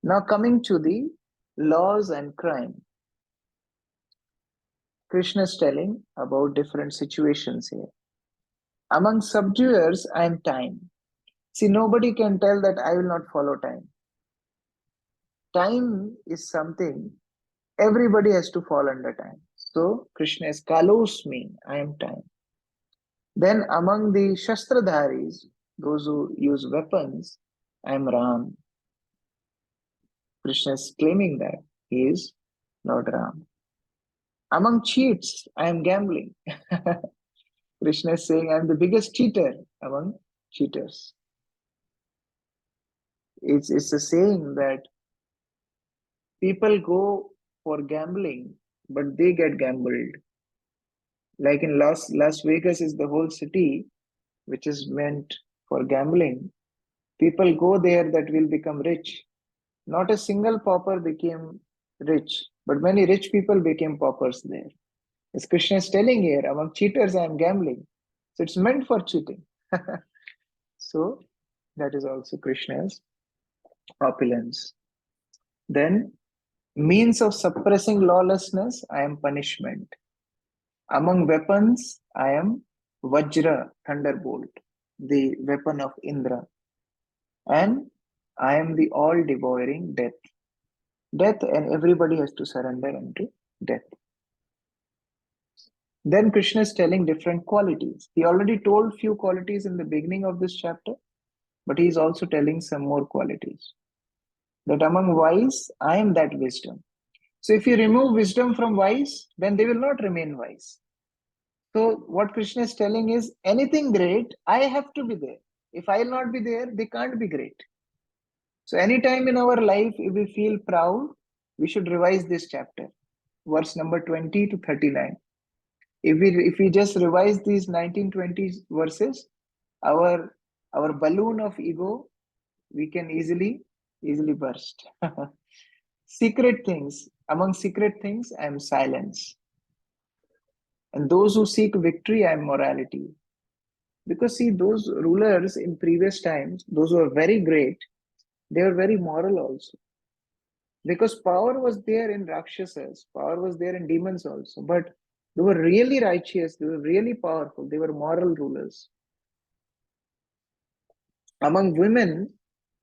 Now coming to the laws and crime. Krishna is telling about different situations here. Among subduers, I am time. See, nobody can tell that I will not follow time. Time is something, everybody has to fall under time. So, Krishna is Kalosmi, I am time. Then among the Shastradharis, those who use weapons, I am Ram. Krishna is claiming that he is Lord Ram. Among cheats, I am gambling. Krishna is saying, I am the biggest cheater among cheaters. It's a saying that people go for gambling, but they get gambled. Like in Las Vegas is the whole city, which is meant for gambling. People go there that will become rich. Not a single pauper became rich, but many rich people became paupers there. As Krishna is telling here, among cheaters I am gambling. So it's meant for cheating. So that is also Krishna's opulence. Then means of suppressing lawlessness, I am punishment. Among weapons, I am Vajra, thunderbolt, the weapon of Indra. And I am the all-devouring death. Death, and everybody has to surrender unto death. Then Krishna is telling different qualities. He already told few qualities in the beginning of this chapter, but he is also telling some more qualities. That among wise, I am that wisdom. So if you remove wisdom from wise, then they will not remain wise. So what Krishna is telling is, anything great, I have to be there. If I will not be there, they can't be great. So anytime in our life, if we feel proud, we should revise this chapter, verse number 20 to 39. If we just revise these 19-20 verses, our balloon of ego, we can easily burst. Secret things, among secret things, I am silence. And those who seek victory, I am morality. Because see, those rulers in previous times, those who are very great, they were very moral also. Because power was there in Rakshasas, power was there in demons also, but they were really righteous, they were really powerful, they were moral rulers. Among women,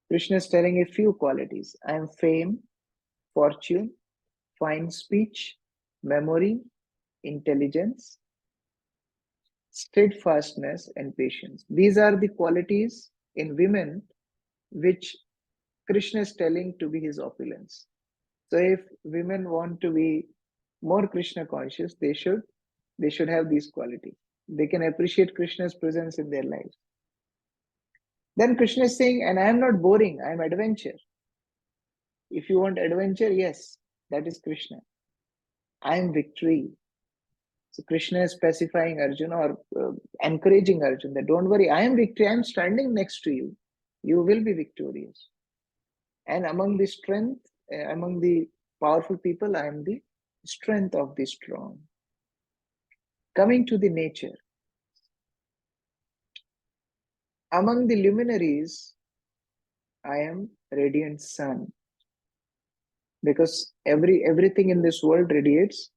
Krishna is telling a few qualities. I am fame, fortune, fine speech, memory, intelligence, steadfastness, and patience. These are the qualities in women which Krishna is telling to be his opulence. So if women want to be more Krishna conscious, they should have these qualities. They can appreciate Krishna's presence in their lives. Then Krishna is saying, and I am not boring, I am adventure. If you want adventure, yes, that is Krishna. I am victory. So Krishna is specifying Arjuna or encouraging Arjuna that don't worry, I am victory, I am standing next to you. You will be victorious. And among the strength, among the powerful people, I am the strength of the strong. Coming to the nature. Among the luminaries, I am radiant sun. Because everything in this world radiates,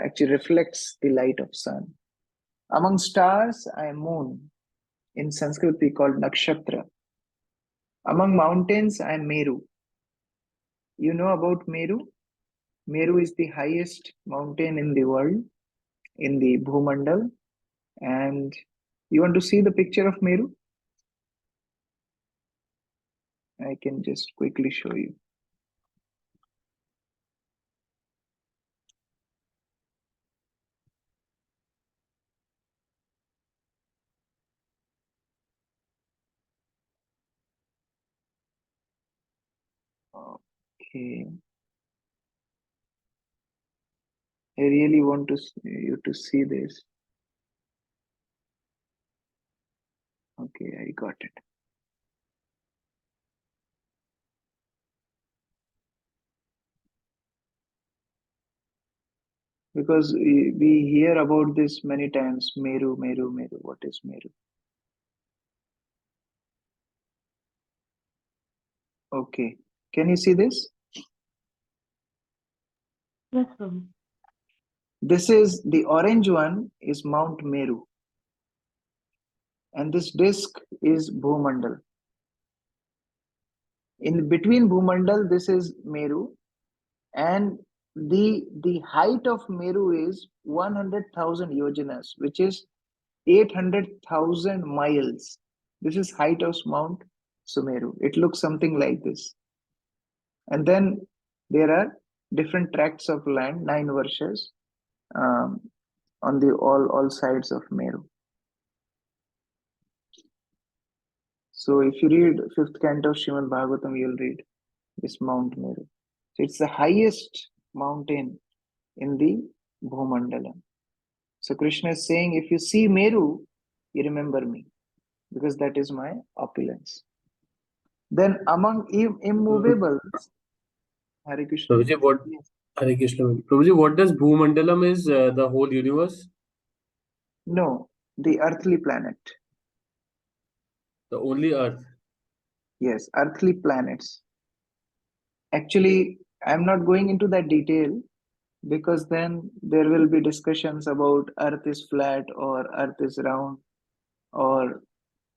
actually reflects the light of sun. Among stars, I am moon. In Sanskrit, we call nakshatra. Among mountains, I am Meru. You know about Meru? Meru is the highest mountain in the world, in the Bhumandal. And you want to see the picture of Meru? I can just quickly show you. Okay. I really want you to see this. Okay, I got it. Because we hear about this many times, Meru, Meru, Meru. What is Meru? Okay. Can you see this? Yes, Prabhu. This is the orange one is Mount Meru. And this disk is Bhumandal. In between Bhumandal, this is Meru. And the height of Meru is 100,000 yojanas, which is 800,000 miles. This is height of Mount Sumeru. It looks something like this. And then there are different tracts of land, 9 verses, on the all sides of Meru. So if you read 5th canto of Srimad Bhagavatam, you'll read this Mount Meru. So it's the highest mountain in the Bhumandalam. So Krishna is saying, if you see Meru, you remember me, because that is my opulence. Then among immovables, Hare Krishna. Prabhuji, what? Yes. Hare Krishna. Prabhuji, what does Bhumandalam is? The whole universe? No, the earthly planet. The only Earth? Yes, earthly planets. Actually, I'm not going into that detail, because then there will be discussions about Earth is flat or Earth is round, or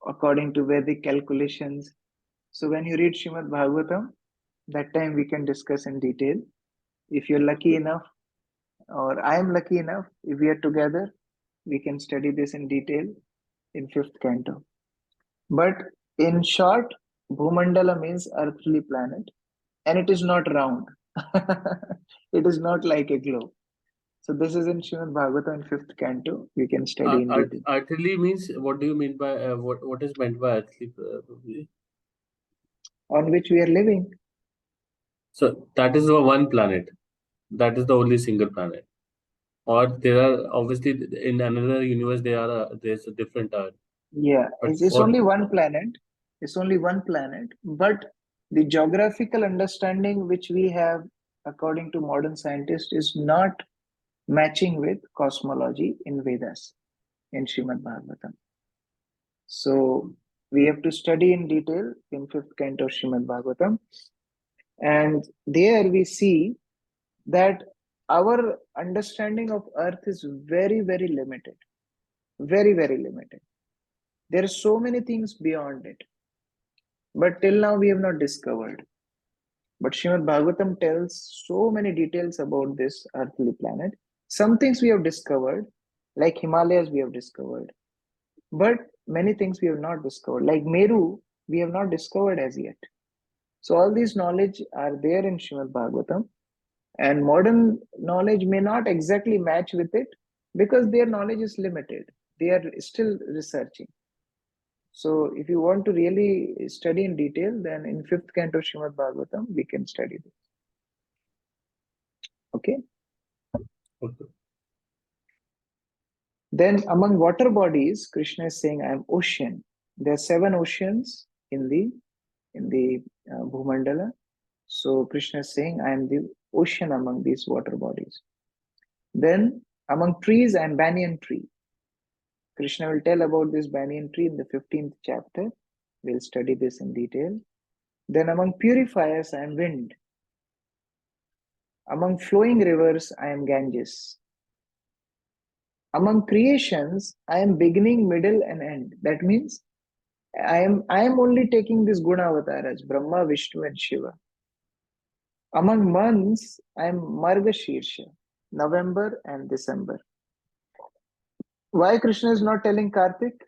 according to Vedic calculations. So when you read Srimad Bhagavatam, that time we can discuss in detail. If you're lucky enough, or I am lucky enough, if we are together, we can study this in detail in 5th canto. But in short, Bhumandala means earthly planet, and it is not round. It is not like a globe. So this is in Srimad Bhagavatam in 5th canto. You can study in detail. Earthly means, what do you mean by, what is meant by earthly, Prabhuji? On which we are living. So that is the one planet. That is the only single planet. Or there are, obviously, in another universe, there's a different Earth. Yeah, But it's for only one planet. It's only one planet. But the geographical understanding which we have, according to modern scientists, is not matching with cosmology in Vedas, in Srimad Bhagavatam. So we have to study in detail in 5th canto of Srimad Bhagavatam. And there we see that our understanding of Earth is very, very limited. Very, very limited. There are so many things beyond it. But till now we have not discovered. But Srimad Bhagavatam tells so many details about this earthly planet. Some things we have discovered, like Himalayas we have discovered. But many things we have not discovered. Like Meru, we have not discovered as yet. So all these knowledge are there in Srimad Bhagavatam. And modern knowledge may not exactly match with it, because their knowledge is limited. They are still researching. So if you want to really study in detail, then in 5th canto Srimad Bhagavatam, we can study this. Okay? Okay. Then among water bodies, Krishna is saying, I am ocean. There are 7 oceans in the Bhumandala. So Krishna is saying, I am the ocean among these water bodies. Then among trees, I am banyan tree. Krishna will tell about this banyan tree in the 15th chapter. We'll study this in detail. Then among purifiers, I am wind. Among flowing rivers, I am Ganges. Among creations, I am beginning, middle, and end. That means I am only taking this guna avatars, Brahma, Vishnu, and Shiva. Among months, I am Margashirsha, November and December. Why Krishna is not telling Kartik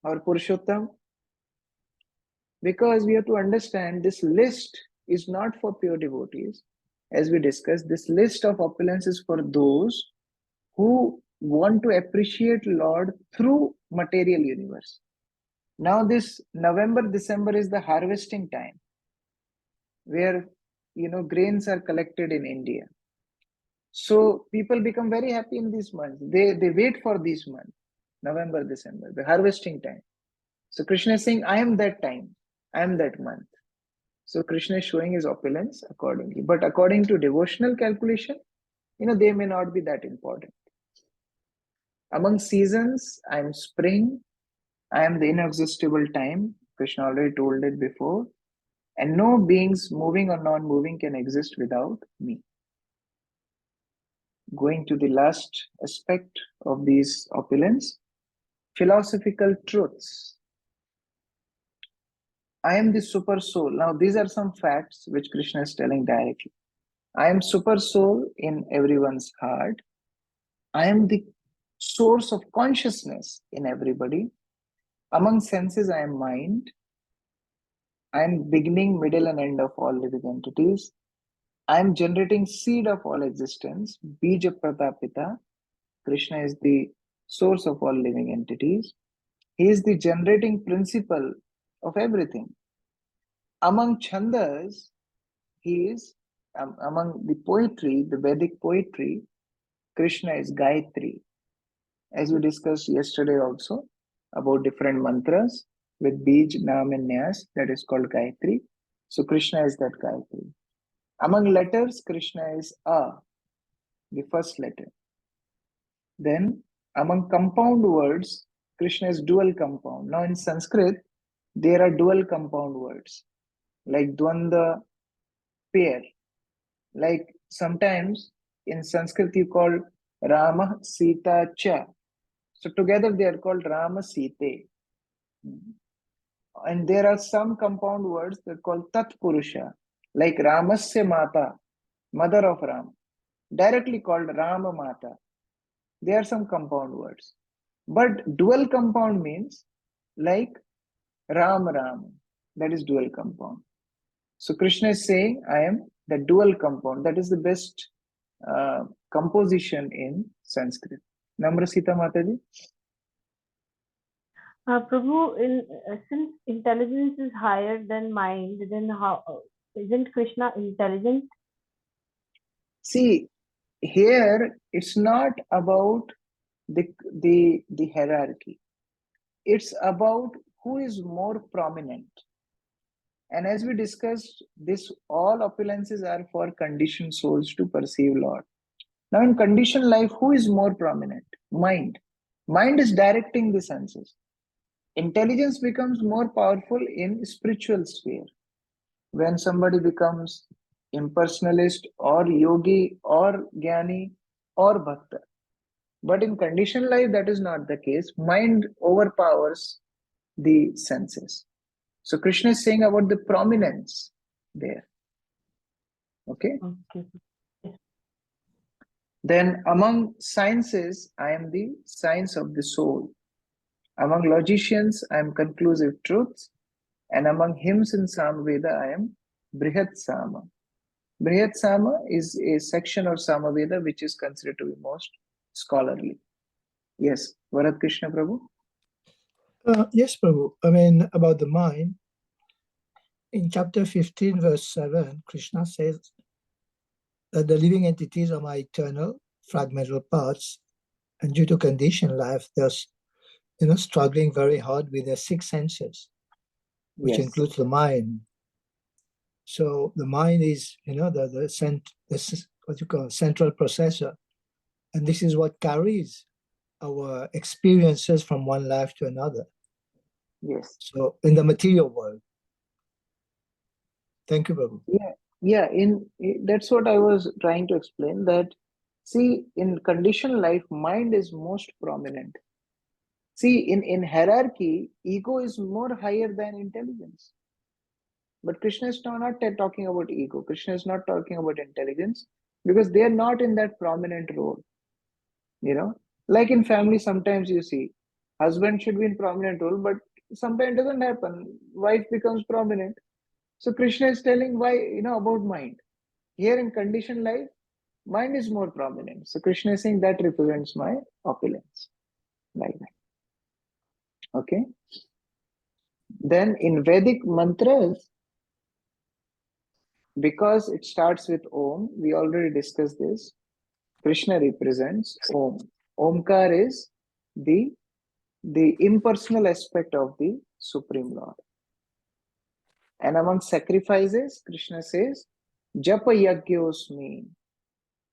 or Purushottam? Because we have to understand this list is not for pure devotees. As we discussed, this list of opulence is for those who want to appreciate Lord through material universe. Now this November, December is the harvesting time, where grains are collected in India. So people become very happy in these months. They wait for these months, November, December, the harvesting time. So Krishna is saying, I am that time, I am that month. So Krishna is showing his opulence accordingly. But according to devotional calculation, they may not be that important. Among seasons, I am spring, I am the inexhaustible time. Krishna already told it before. And no beings, moving or non-moving, can exist without me. Going to the last aspect of these opulence, philosophical truths. I am the super soul. Now, these are some facts which Krishna is telling directly. I am super soul in everyone's heart. I am the source of consciousness in everybody. Among senses, I am mind. I am beginning, middle, and end of all living entities. I am generating seed of all existence. Bija Pratapita. Krishna is the source of all living entities. He is the generating principle of everything. Among Chandas, he is, among the poetry, the Vedic poetry, Krishna is Gayatri. As we discussed yesterday also about different mantras with Bij, Nam, and Nyas, that is called Gayatri. So Krishna is that Gayatri. Among letters, Krishna is A, the first letter. Then among compound words, Krishna is dual compound. Now in Sanskrit, there are dual compound words like Dvanda, pair. Like sometimes in Sanskrit you call Rama, Sita, Cha. So together they are called Rama, Sita. And there are some compound words that are called Tat Purusha, like Ramasya Mata, mother of Ram, directly called Rama Mata. There are some compound words. But dual compound means like Ram Ram. That is dual compound. So Krishna is saying, I am the dual compound. That is the best composition in Sanskrit. Namra Sita Mataji? Prabhu, since intelligence is higher than mind, then how isn't Krishna intelligent? See, here it's not about the hierarchy. It's about who is more prominent. And as we discussed, this all opulences are for conditioned souls to perceive Lord. Now in conditioned life, who is more prominent? Mind. Mind is directing the senses. Intelligence becomes more powerful in spiritual sphere. When somebody becomes impersonalist or yogi or jnani or bhakta. But in conditioned life, that is not the case. Mind overpowers the senses. So Krishna is saying about the prominence there. Okay? Then among sciences, I am the science of the soul. Among logicians, I am conclusive truths. And among hymns in Samaveda, I am Brihat Sama. Brihat Sama is a section of Samaveda which is considered to be most scholarly. Yes, Varat Krishna Prabhu? Yes, Prabhu. I mean, about the mind, in chapter 15, verse 7, Krishna says that the living entities are my eternal fragmental parts, and due to conditioned life, they're struggling very hard with their six senses, which includes the mind. So the mind is, what you call central processor, and this is what carries our experiences from one life to another. Yes. So in the material world. Thank you, Prabhu. Yeah. That's what I was trying to explain. That see, in conditioned life, mind is most prominent. See, in hierarchy, ego is more higher than intelligence. But Krishna is not talking about ego. Krishna is not talking about intelligence because they are not in that prominent role. Like in family, sometimes you see husband should be in prominent role, but sometimes it doesn't happen. Wife becomes prominent. So Krishna is telling why, about mind. Here in conditioned life, mind is more prominent. So Krishna is saying that represents my opulence. Like that. Okay. Then in Vedic mantras, because it starts with Om, we already discussed this. Krishna represents Om. Omkar is the impersonal aspect of the Supreme Lord. And among sacrifices, Krishna says, Japa Yagyosmi.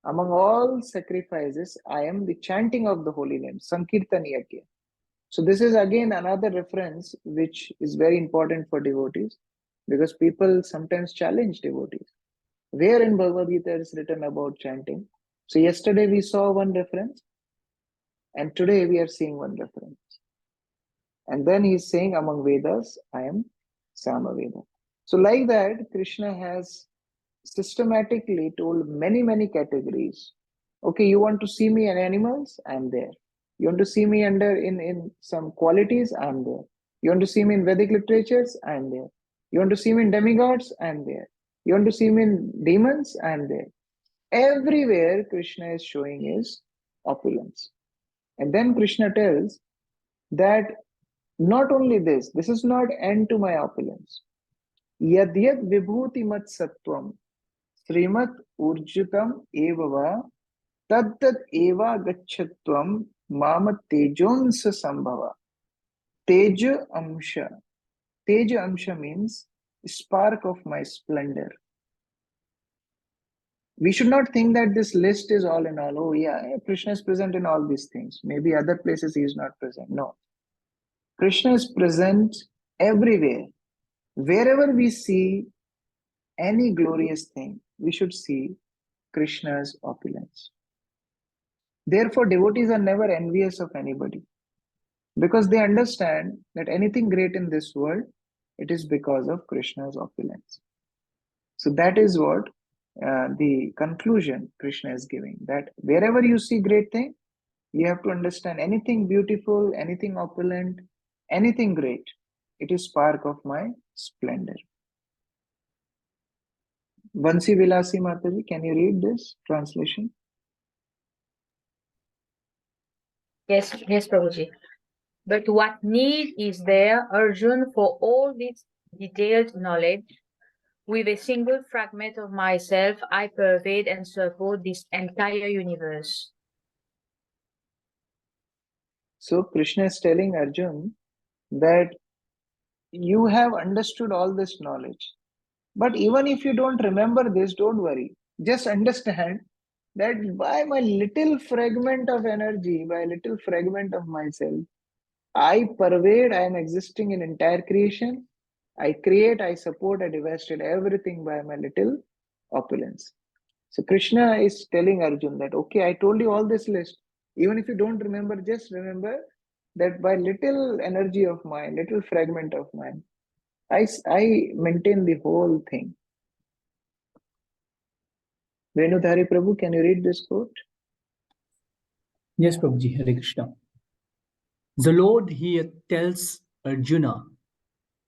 Among all sacrifices, I am the chanting of the holy name, Sankirtan Yagya. So this is again another reference which is very important for devotees because people sometimes challenge devotees. Where in Bhagavad Gita is written about chanting? So yesterday we saw one reference and today we are seeing one reference. And then he's saying among Vedas, I am Samaveda. So like that, Krishna has systematically told many categories. Okay, you want to see me in animals? I'm there. You want to see me in some qualities? I'm there. You want to see me in Vedic literatures? I'm there. You want to see me in demigods? I am there. You want to see me in demons? I am there. Everywhere Krishna is showing his opulence. And then Krishna tells that not only this is not end to my opulence. Yadyat vibhuti mat sattvam srimat urjutam evava taddat eva gachatvam mamat tejonsa sambhava. Teja amsha. Teja amsha means spark of my splendor. We should not think that this list is all in all. Oh yeah, Krishna is present in all these things. Maybe other places he is not present. No. Krishna is present everywhere. Wherever we see any glorious thing, we should see Krishna's opulence. Therefore, devotees are never envious of anybody because they understand that anything great in this world, it is because of Krishna's opulence. So that is what the conclusion Krishna is giving, that wherever you see great thing, you have to understand anything beautiful, anything opulent, anything great, it is spark of my splendor. Vansi Vilasi Mataji, can you read this translation? Yes, Prabhuji. But what need is there, Arjun, for all this detailed knowledge? With a single fragment of myself, I pervade and support this entire universe. So Krishna is telling Arjun that you have understood all this knowledge. But even if you don't remember this, don't worry. Just understand that by my little fragment of energy, by a little fragment of myself, I pervade, I am existing in entire creation. I create, I support, I devastate everything by my little opulence. So Krishna is telling Arjun that, okay, I told you all this list. Even if you don't remember, just remember that by little energy of mine, little fragment of mine, I maintain the whole thing. Venudhari Prabhu, can you read this quote? Yes, Prabhuji, Hare Krishna. The Lord here tells Arjuna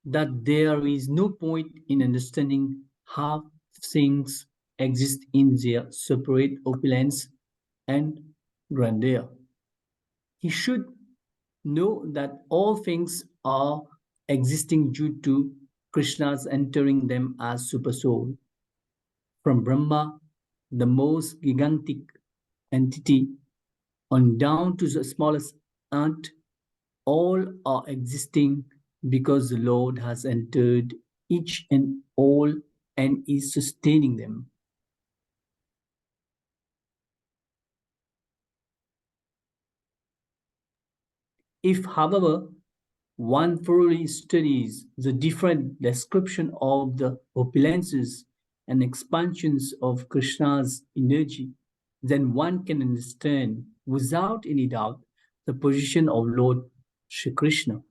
that there is no point in understanding how things exist in their separate opulence and grandeur. He should know that all things are existing due to Krishna's entering them as Supersoul. From Brahma, the most gigantic entity, on down to the smallest ant, all are existing because the Lord has entered each and all and is sustaining them. If, however, one thoroughly studies the different description of the opulences and expansions of Krishna's energy, then one can understand without any doubt the position of Lord Shri Krishna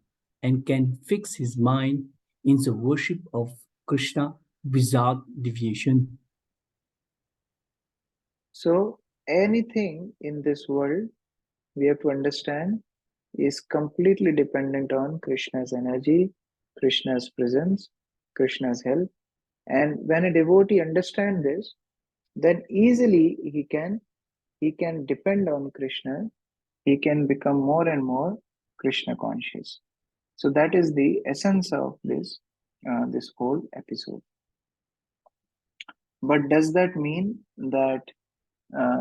and can fix his mind in the worship of Krishna without deviation. So anything in this world, we have to understand, is completely dependent on Krishna's energy, Krishna's presence, Krishna's help. And when a devotee understands this, then easily he can depend on Krishna. He can become more and more Krishna conscious. So that is the essence of this this whole episode. But does that mean that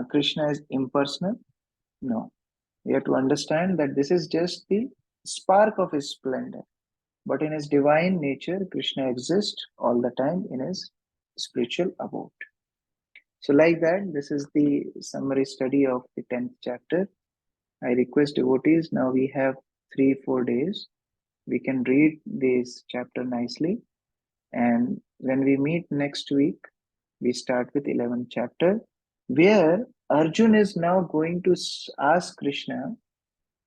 Krishna is impersonal? No. We have to understand that this is just the spark of his splendor. But in his divine nature, Krishna exists all the time in his spiritual abode. So like that, this is the summary study of the 10th chapter. I request devotees, now we have 3-4 days. We can read this chapter nicely. And when we meet next week, we start with 11th chapter, where Arjun is now going to ask Krishna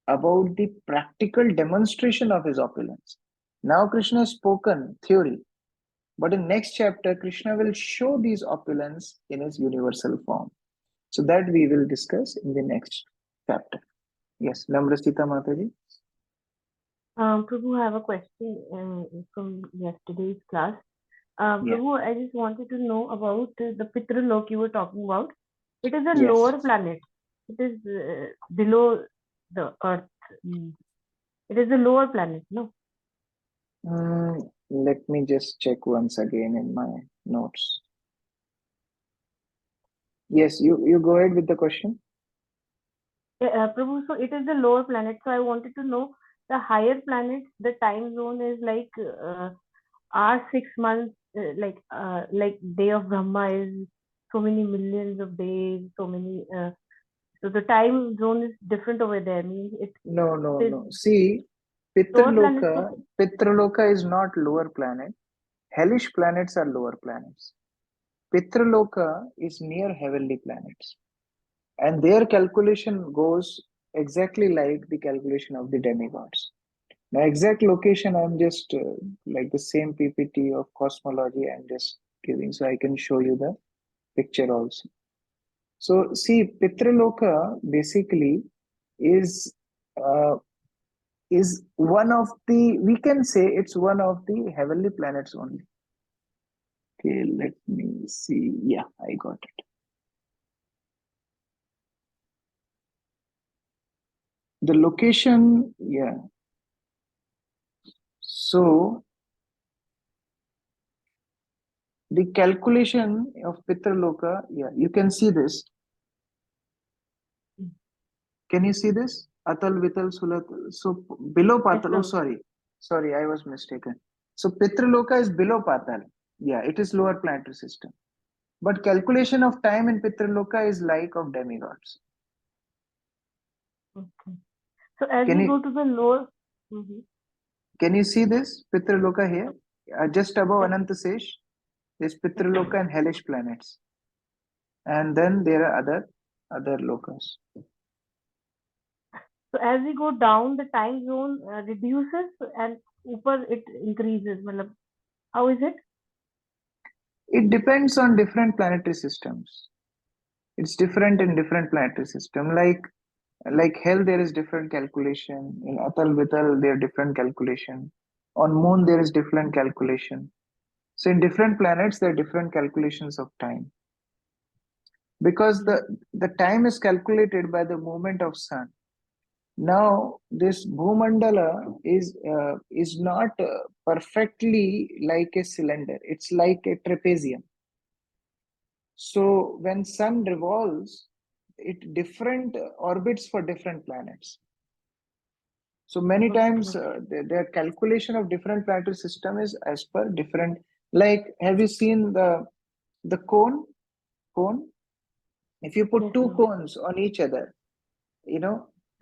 about the practical demonstration of his opulence. Now Krishna has spoken theory, but in next chapter, Krishna will show these opulence in his universal form. So that we will discuss in the next chapter. Yes, Namrasita Mataji. Prabhu, I have a question from yesterday's class. Yeah. Prabhu, I just wanted to know about the Pitralok you were talking about. It is a Yes. lower planet. It is below the Earth. It is a lower planet, no? Let me just check once again in my notes. Yes, you go ahead with the question. Prabhu, so it is the lower planet. So I wanted to know the higher planets, the time zone is like our 6 months, like day of Brahma is so many millions of days, so many. So the time zone is different over there. Means it. No. See, Lower planets. Pitraloka is not lower planet. Hellish planets are lower planets. Pitraloka is near heavenly planets. And their calculation goes exactly like the calculation of the demigods. Now, exact location, I'm just like the same PPT of cosmology I'm just giving, so I can show you the picture also. So, see, Pitraloka basically is one of the, we can say it's one of the heavenly planets only. Okay, let me see. Yeah, I got it. The location, yeah. So the calculation of Pitraloka, yeah, you can see this. Can you see this? Atal, Vital, Sulatal. So below Patal, oh sorry, I was mistaken. So Pitraloka is below Patal. Yeah, it is lower planetary system. But calculation of time in Pitraloka is like of demigods. Okay. So as we go to the lower. Can you see this Pitraloka here? Just above Ananta Sesh, there's Pitraloka and hellish planets. And then there are other lokas. So as we go down, the time zone reduces and upper it increases. How is it? It depends on different planetary systems. It's different in different planetary system. Like hell, there is different calculation. In Atal Vital, there are different calculation. On Moon, there is different calculation. So in different planets, there are different calculations of time. Because the time is calculated by the movement of sun. Now, this Bhumandala is not perfectly like a cylinder. It's like a trapezium. So when sun revolves, it different orbits for different planets. So many times their calculation of different planetary system is as per different. Like, have you seen the cone? If you put two cones on each other,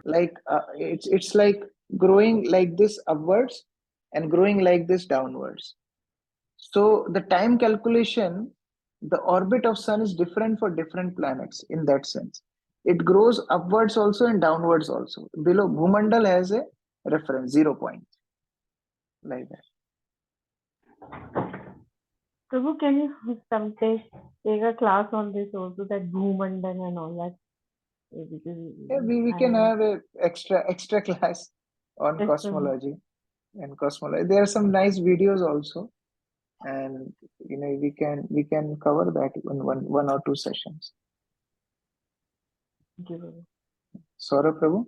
like it's like growing like this upwards and growing like this downwards. So the time calculation, the orbit of sun is different for different planets in that sense. It grows upwards also and downwards also. Below Bhumandal has a reference 0 point, like that. Prabhu, can you someday take a class on this also, that Bhumandal and all that? Yeah, we can have a extra class on cosmology and cosmology. There are some nice videos also, and we can cover that in one or two sessions. Saurabh Prabhu.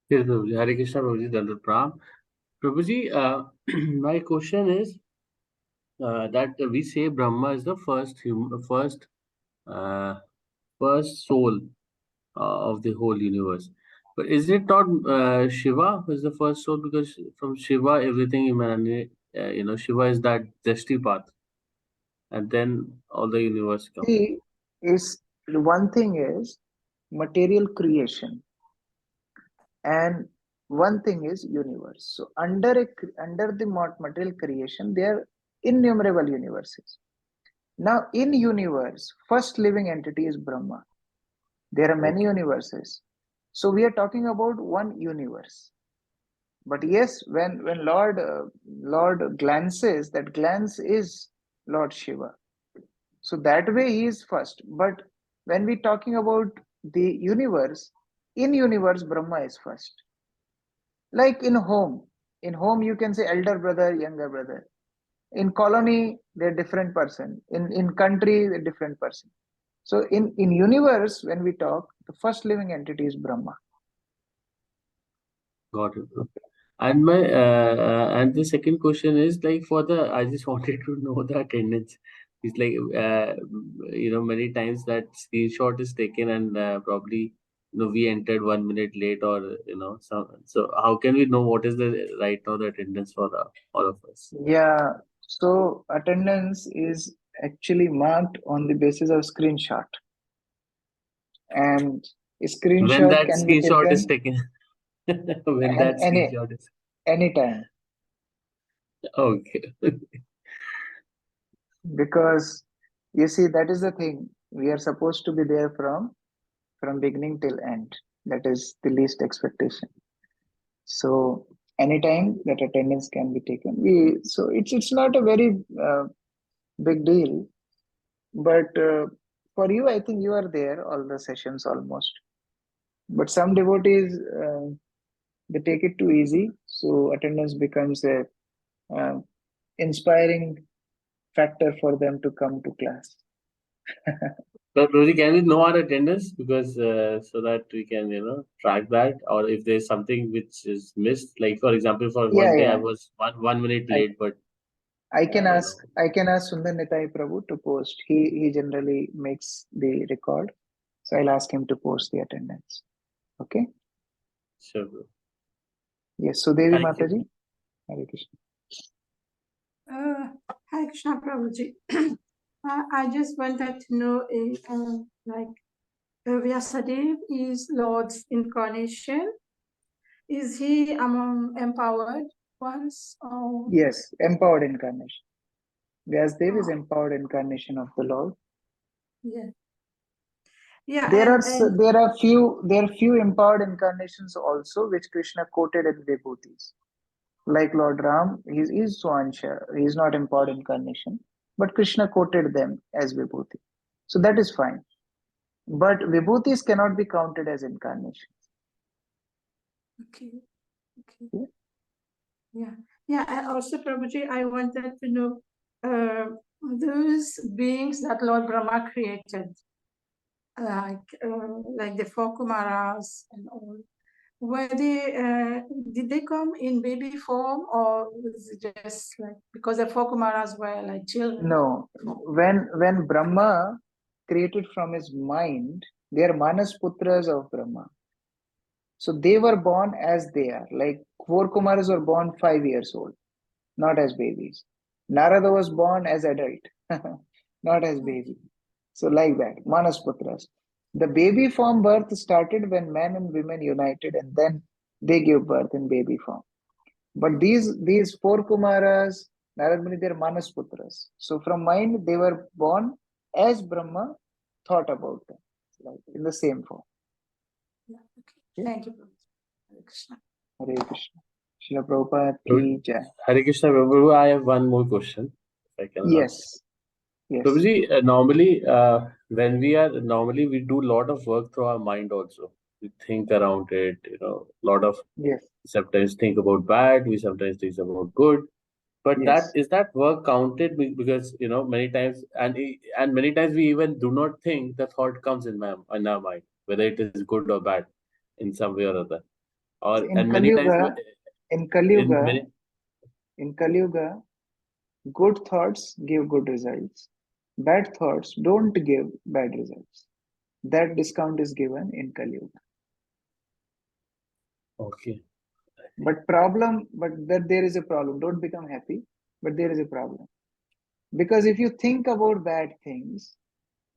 Yes, Prabhuji. Hare Krishna, Prabhuji. Dandrat Pranam. Prabhuji, my question is that we say Brahma is the first soul of the whole universe. But is it not Shiva who is the first soul? Because from Shiva, everything emanates. Shiva is that Drishti path, and then all the universe comes. See, is one thing is material creation, and one thing is universe. So under the material creation, there are innumerable universes. Now in universe, first living entity is Brahma. There are many universes. So we are talking about one universe. But yes, when Lord glances, that glance is Lord Shiva. So that way he is first. But when we talking about the universe, in universe Brahma is first. Like in home, In home, you can say elder brother, younger brother. In colony, they're different person. In country, they're different person. So in universe, when we talk, the first living entity is Brahma. Got it. And and the second question is like for the I just wanted to know the attendance. It's like many times that screenshot is taken and probably we entered 1 minute late or so how can we know what is the right now the attendance for all of us? Yeah. So attendance is actually marked on the basis of screenshot, and a When screenshot that can be screenshot is taken taken, when and that screenshot is anytime, okay. because you see that is the thing, we are supposed to be there from beginning till end. That is the least expectation. So anytime that attendance can be taken, so it's not a very big deal, but for you, I think you are there all the sessions almost. But some devotees, they take it too easy, so attendance becomes a uh, inspiring factor for them to come to class. But Rosie, can we know our attendance because so that we can track that, or if there's something which is missed, like for example, for Yeah, one day I yeah. was 1 minute I, late, but I can ask Sundar Nitai Prabhu to post. He generally makes the record, so I'll ask him to post the attendance. Okay. Sure, bro. Yes. So Devi Thank you. Mataji, Hare Krishna. Hare Krishna Prabhuji. I just wanted to know if, Vyasadeva is Lord's incarnation. Is he among empowered ones? Or... Yes, empowered incarnation. Vyasadeva is empowered incarnation of the Lord. Yeah. Yeah. There are few empowered incarnations also which Krishna quoted in Vibhutis. Like Lord Ram, he is Swansha, he is not empowered incarnation, but Krishna quoted them as Vibhuti. So that is fine. But Vibhutis cannot be counted as incarnations. Okay. Yeah. And also, Prabhuji, I wanted to know those beings that Lord Brahma created, like the four Kumaras and all. Were they did they come in baby form, or was it just like because the four Kumaras were like children? No, when Brahma created from his mind, they are Manas Putras of Brahma. So they were born as they are. Like four Kumaras were born 5 years old, not as babies. Narada was born as adult, not as baby. So like that, Manas Putras. The baby form birth started when men and women united, and then they gave birth in baby form. But these four Kumaras, Narad Muni, they're Manas Putras. So from mind they were born as Brahma thought about them, like in the same form. Yeah, okay. Thank you, Hare Krishna. Hare Krishna. Srila Prabhupada ki jai. Hare Krishna, Prabhu. I have one more question. If I can Yes. Yes. Prabhuji, normally normally we do a lot of work through our mind also. We think around it, lot of Yes. sometimes think about bad, we sometimes think about good. But Yes. that work counted because many times and many times we even do not think the thought comes in our mind, whether it is good or bad in some way or other. Or In and Kali many times Yuga, in Kali Yuga, good thoughts give good results. Bad thoughts don't give bad results. That discount is given in Kali Yuga. Okay. But that there is a problem. Don't become happy, but there is a problem. Because if you think about bad things,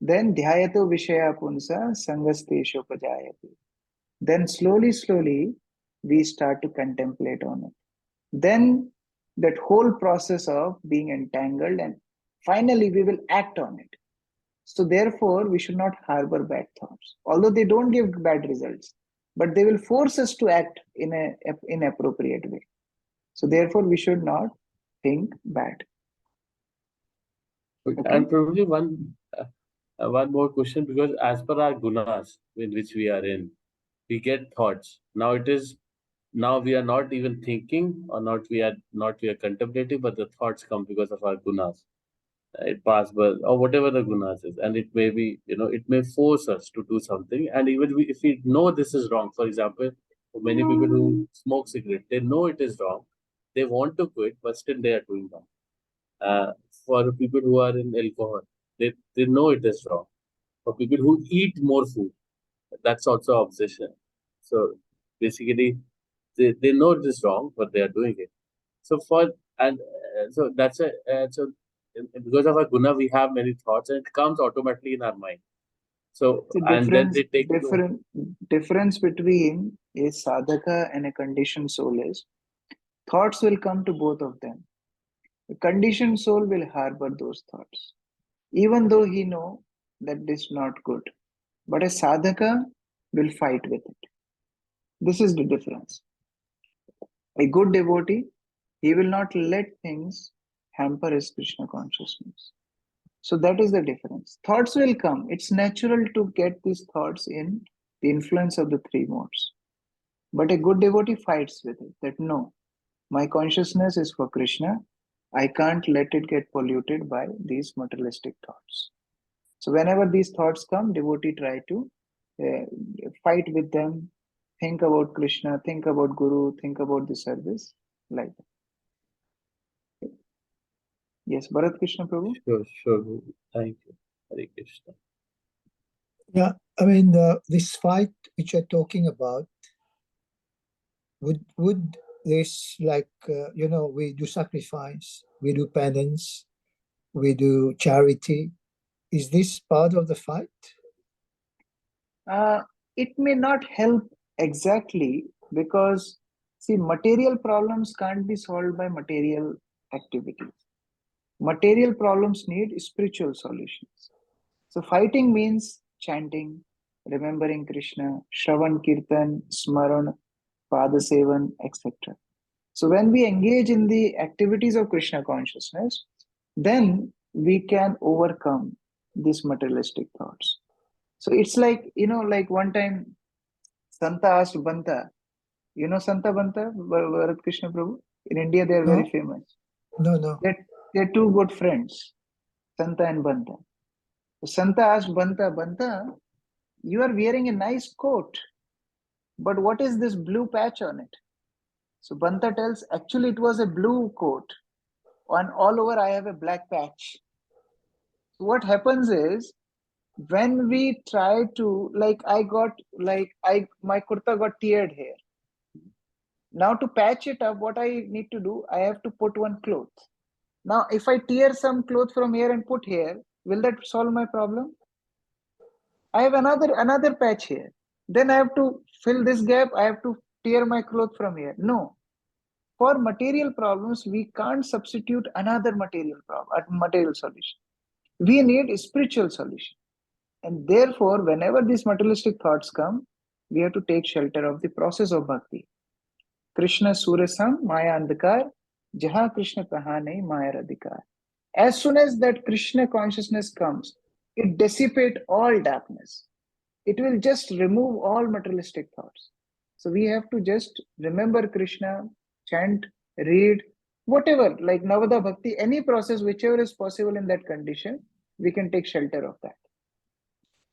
then dhyato vishaya punsa sangastesho pajayati. Then slowly, we start to contemplate on it. Then that whole process of being entangled, and finally we will act on it. So therefore, we should not harbor bad thoughts, although they don't give bad results, but they will force us to act in an inappropriate way. So therefore, we should not think bad. Okay. And probably one more question, because as per our gunas in which we are in, we get thoughts. Now it is now we are not even thinking, or not we are contemplating, but the thoughts come because of our gunas. It pass by, or whatever the gunas is, and it may be, it may force us to do something. And even if we know this is wrong, for example, for many people who smoke cigarette, they know it is wrong, they want to quit, but still they are doing wrong. For people who are in alcohol, they know it is wrong. For people who eat more food, that's also obsession. So basically, they know it is wrong, but they are doing it. So so that's because of our guna, we have many thoughts, and it comes automatically in our mind. So The and then they take difference between a sadhaka and a conditioned soul is thoughts will come to both of them. The conditioned soul will harbor those thoughts, even though he know that this is not good. But a sadhaka will fight with it. This is the difference. A good devotee, he will not let things hamper his Krishna consciousness. So that is the difference. Thoughts will come. It's natural to get these thoughts in the influence of the three modes. But a good devotee fights with it, that no, my consciousness is for Krishna. I can't let it get polluted by these materialistic thoughts. So whenever these thoughts come, devotee try to fight with them, think about Krishna, think about Guru, think about the service, like that. Yes, Bharat Krishna Prabhu. Sure. Thank you. Hare Krishna. Yeah, I mean, this fight which you're talking about, would this, like, we do sacrifice, we do penance, we do charity. Is this part of the fight? It may not help exactly, because see, material problems can't be solved by material activities. Material problems need spiritual solutions. So fighting means chanting, remembering Krishna, Shravan Kirtan, Smaran, Padasevan, etc. So when we engage in the activities of Krishna consciousness, then we can overcome these materialistic thoughts. So it's like, like one time Santa asked Banta, Santa Banta, Bharat Krishna Prabhu? In India, they are very famous. No. They're two good friends, Santa and Banta. So Santa asked Banta, you are wearing a nice coat, but what is this blue patch on it? So Banta tells, actually it was a blue coat, and all over I have a black patch. So what happens is, when we try to, my kurta got teared here. Now to patch it up, what I need to do, I have to put one cloth. Now if I tear some cloth from here and put here, will that solve my problem? I have another patch here. Then I have to fill this gap. I have to tear my cloth from here. No. For material problems, we can't substitute another material solution. We need a spiritual solution. And therefore, whenever these materialistic thoughts come, we have to take shelter of the process of bhakti. Krishna Surasam Maya Andhakar, Jaha Krishna Kaha Nahi Maya Radhikar. As soon as that Krishna consciousness comes, it dissipates all darkness. It will just remove all materialistic thoughts. So we have to just remember Krishna, chant, read, whatever, like Navada Bhakti, any process, whichever is possible in that condition, we can take shelter of that.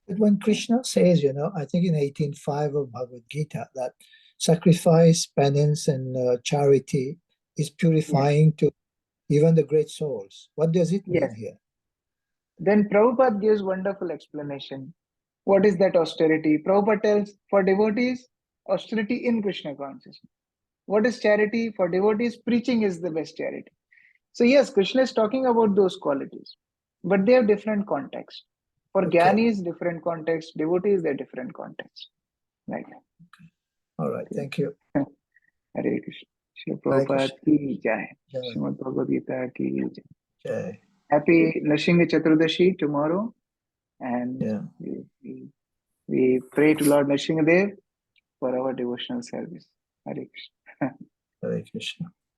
But when Krishna says, I think in 18.5 of Bhagavad Gita, that sacrifice, penance, and charity is purifying to even the great souls. What does it mean here? Then Prabhupada gives wonderful explanation. What is that austerity? Prabhupada tells, for devotees, austerity in Krishna consciousness. What is charity? For devotees, preaching is the best charity. So yes, Krishna is talking about those qualities, but they have different context. For Jnanis, different context. Devotees, they're different context. Like that. Okay. All right. Thank you. Hare Krishna. Shri Prabhupada ki jai. Srimad Bhagavad Gita ki jai. Happy Nrsimha Chaturdashi tomorrow. And we pray to Lord Nrsimha Dev for our devotional service. Hare Krishna. Hare Krishna.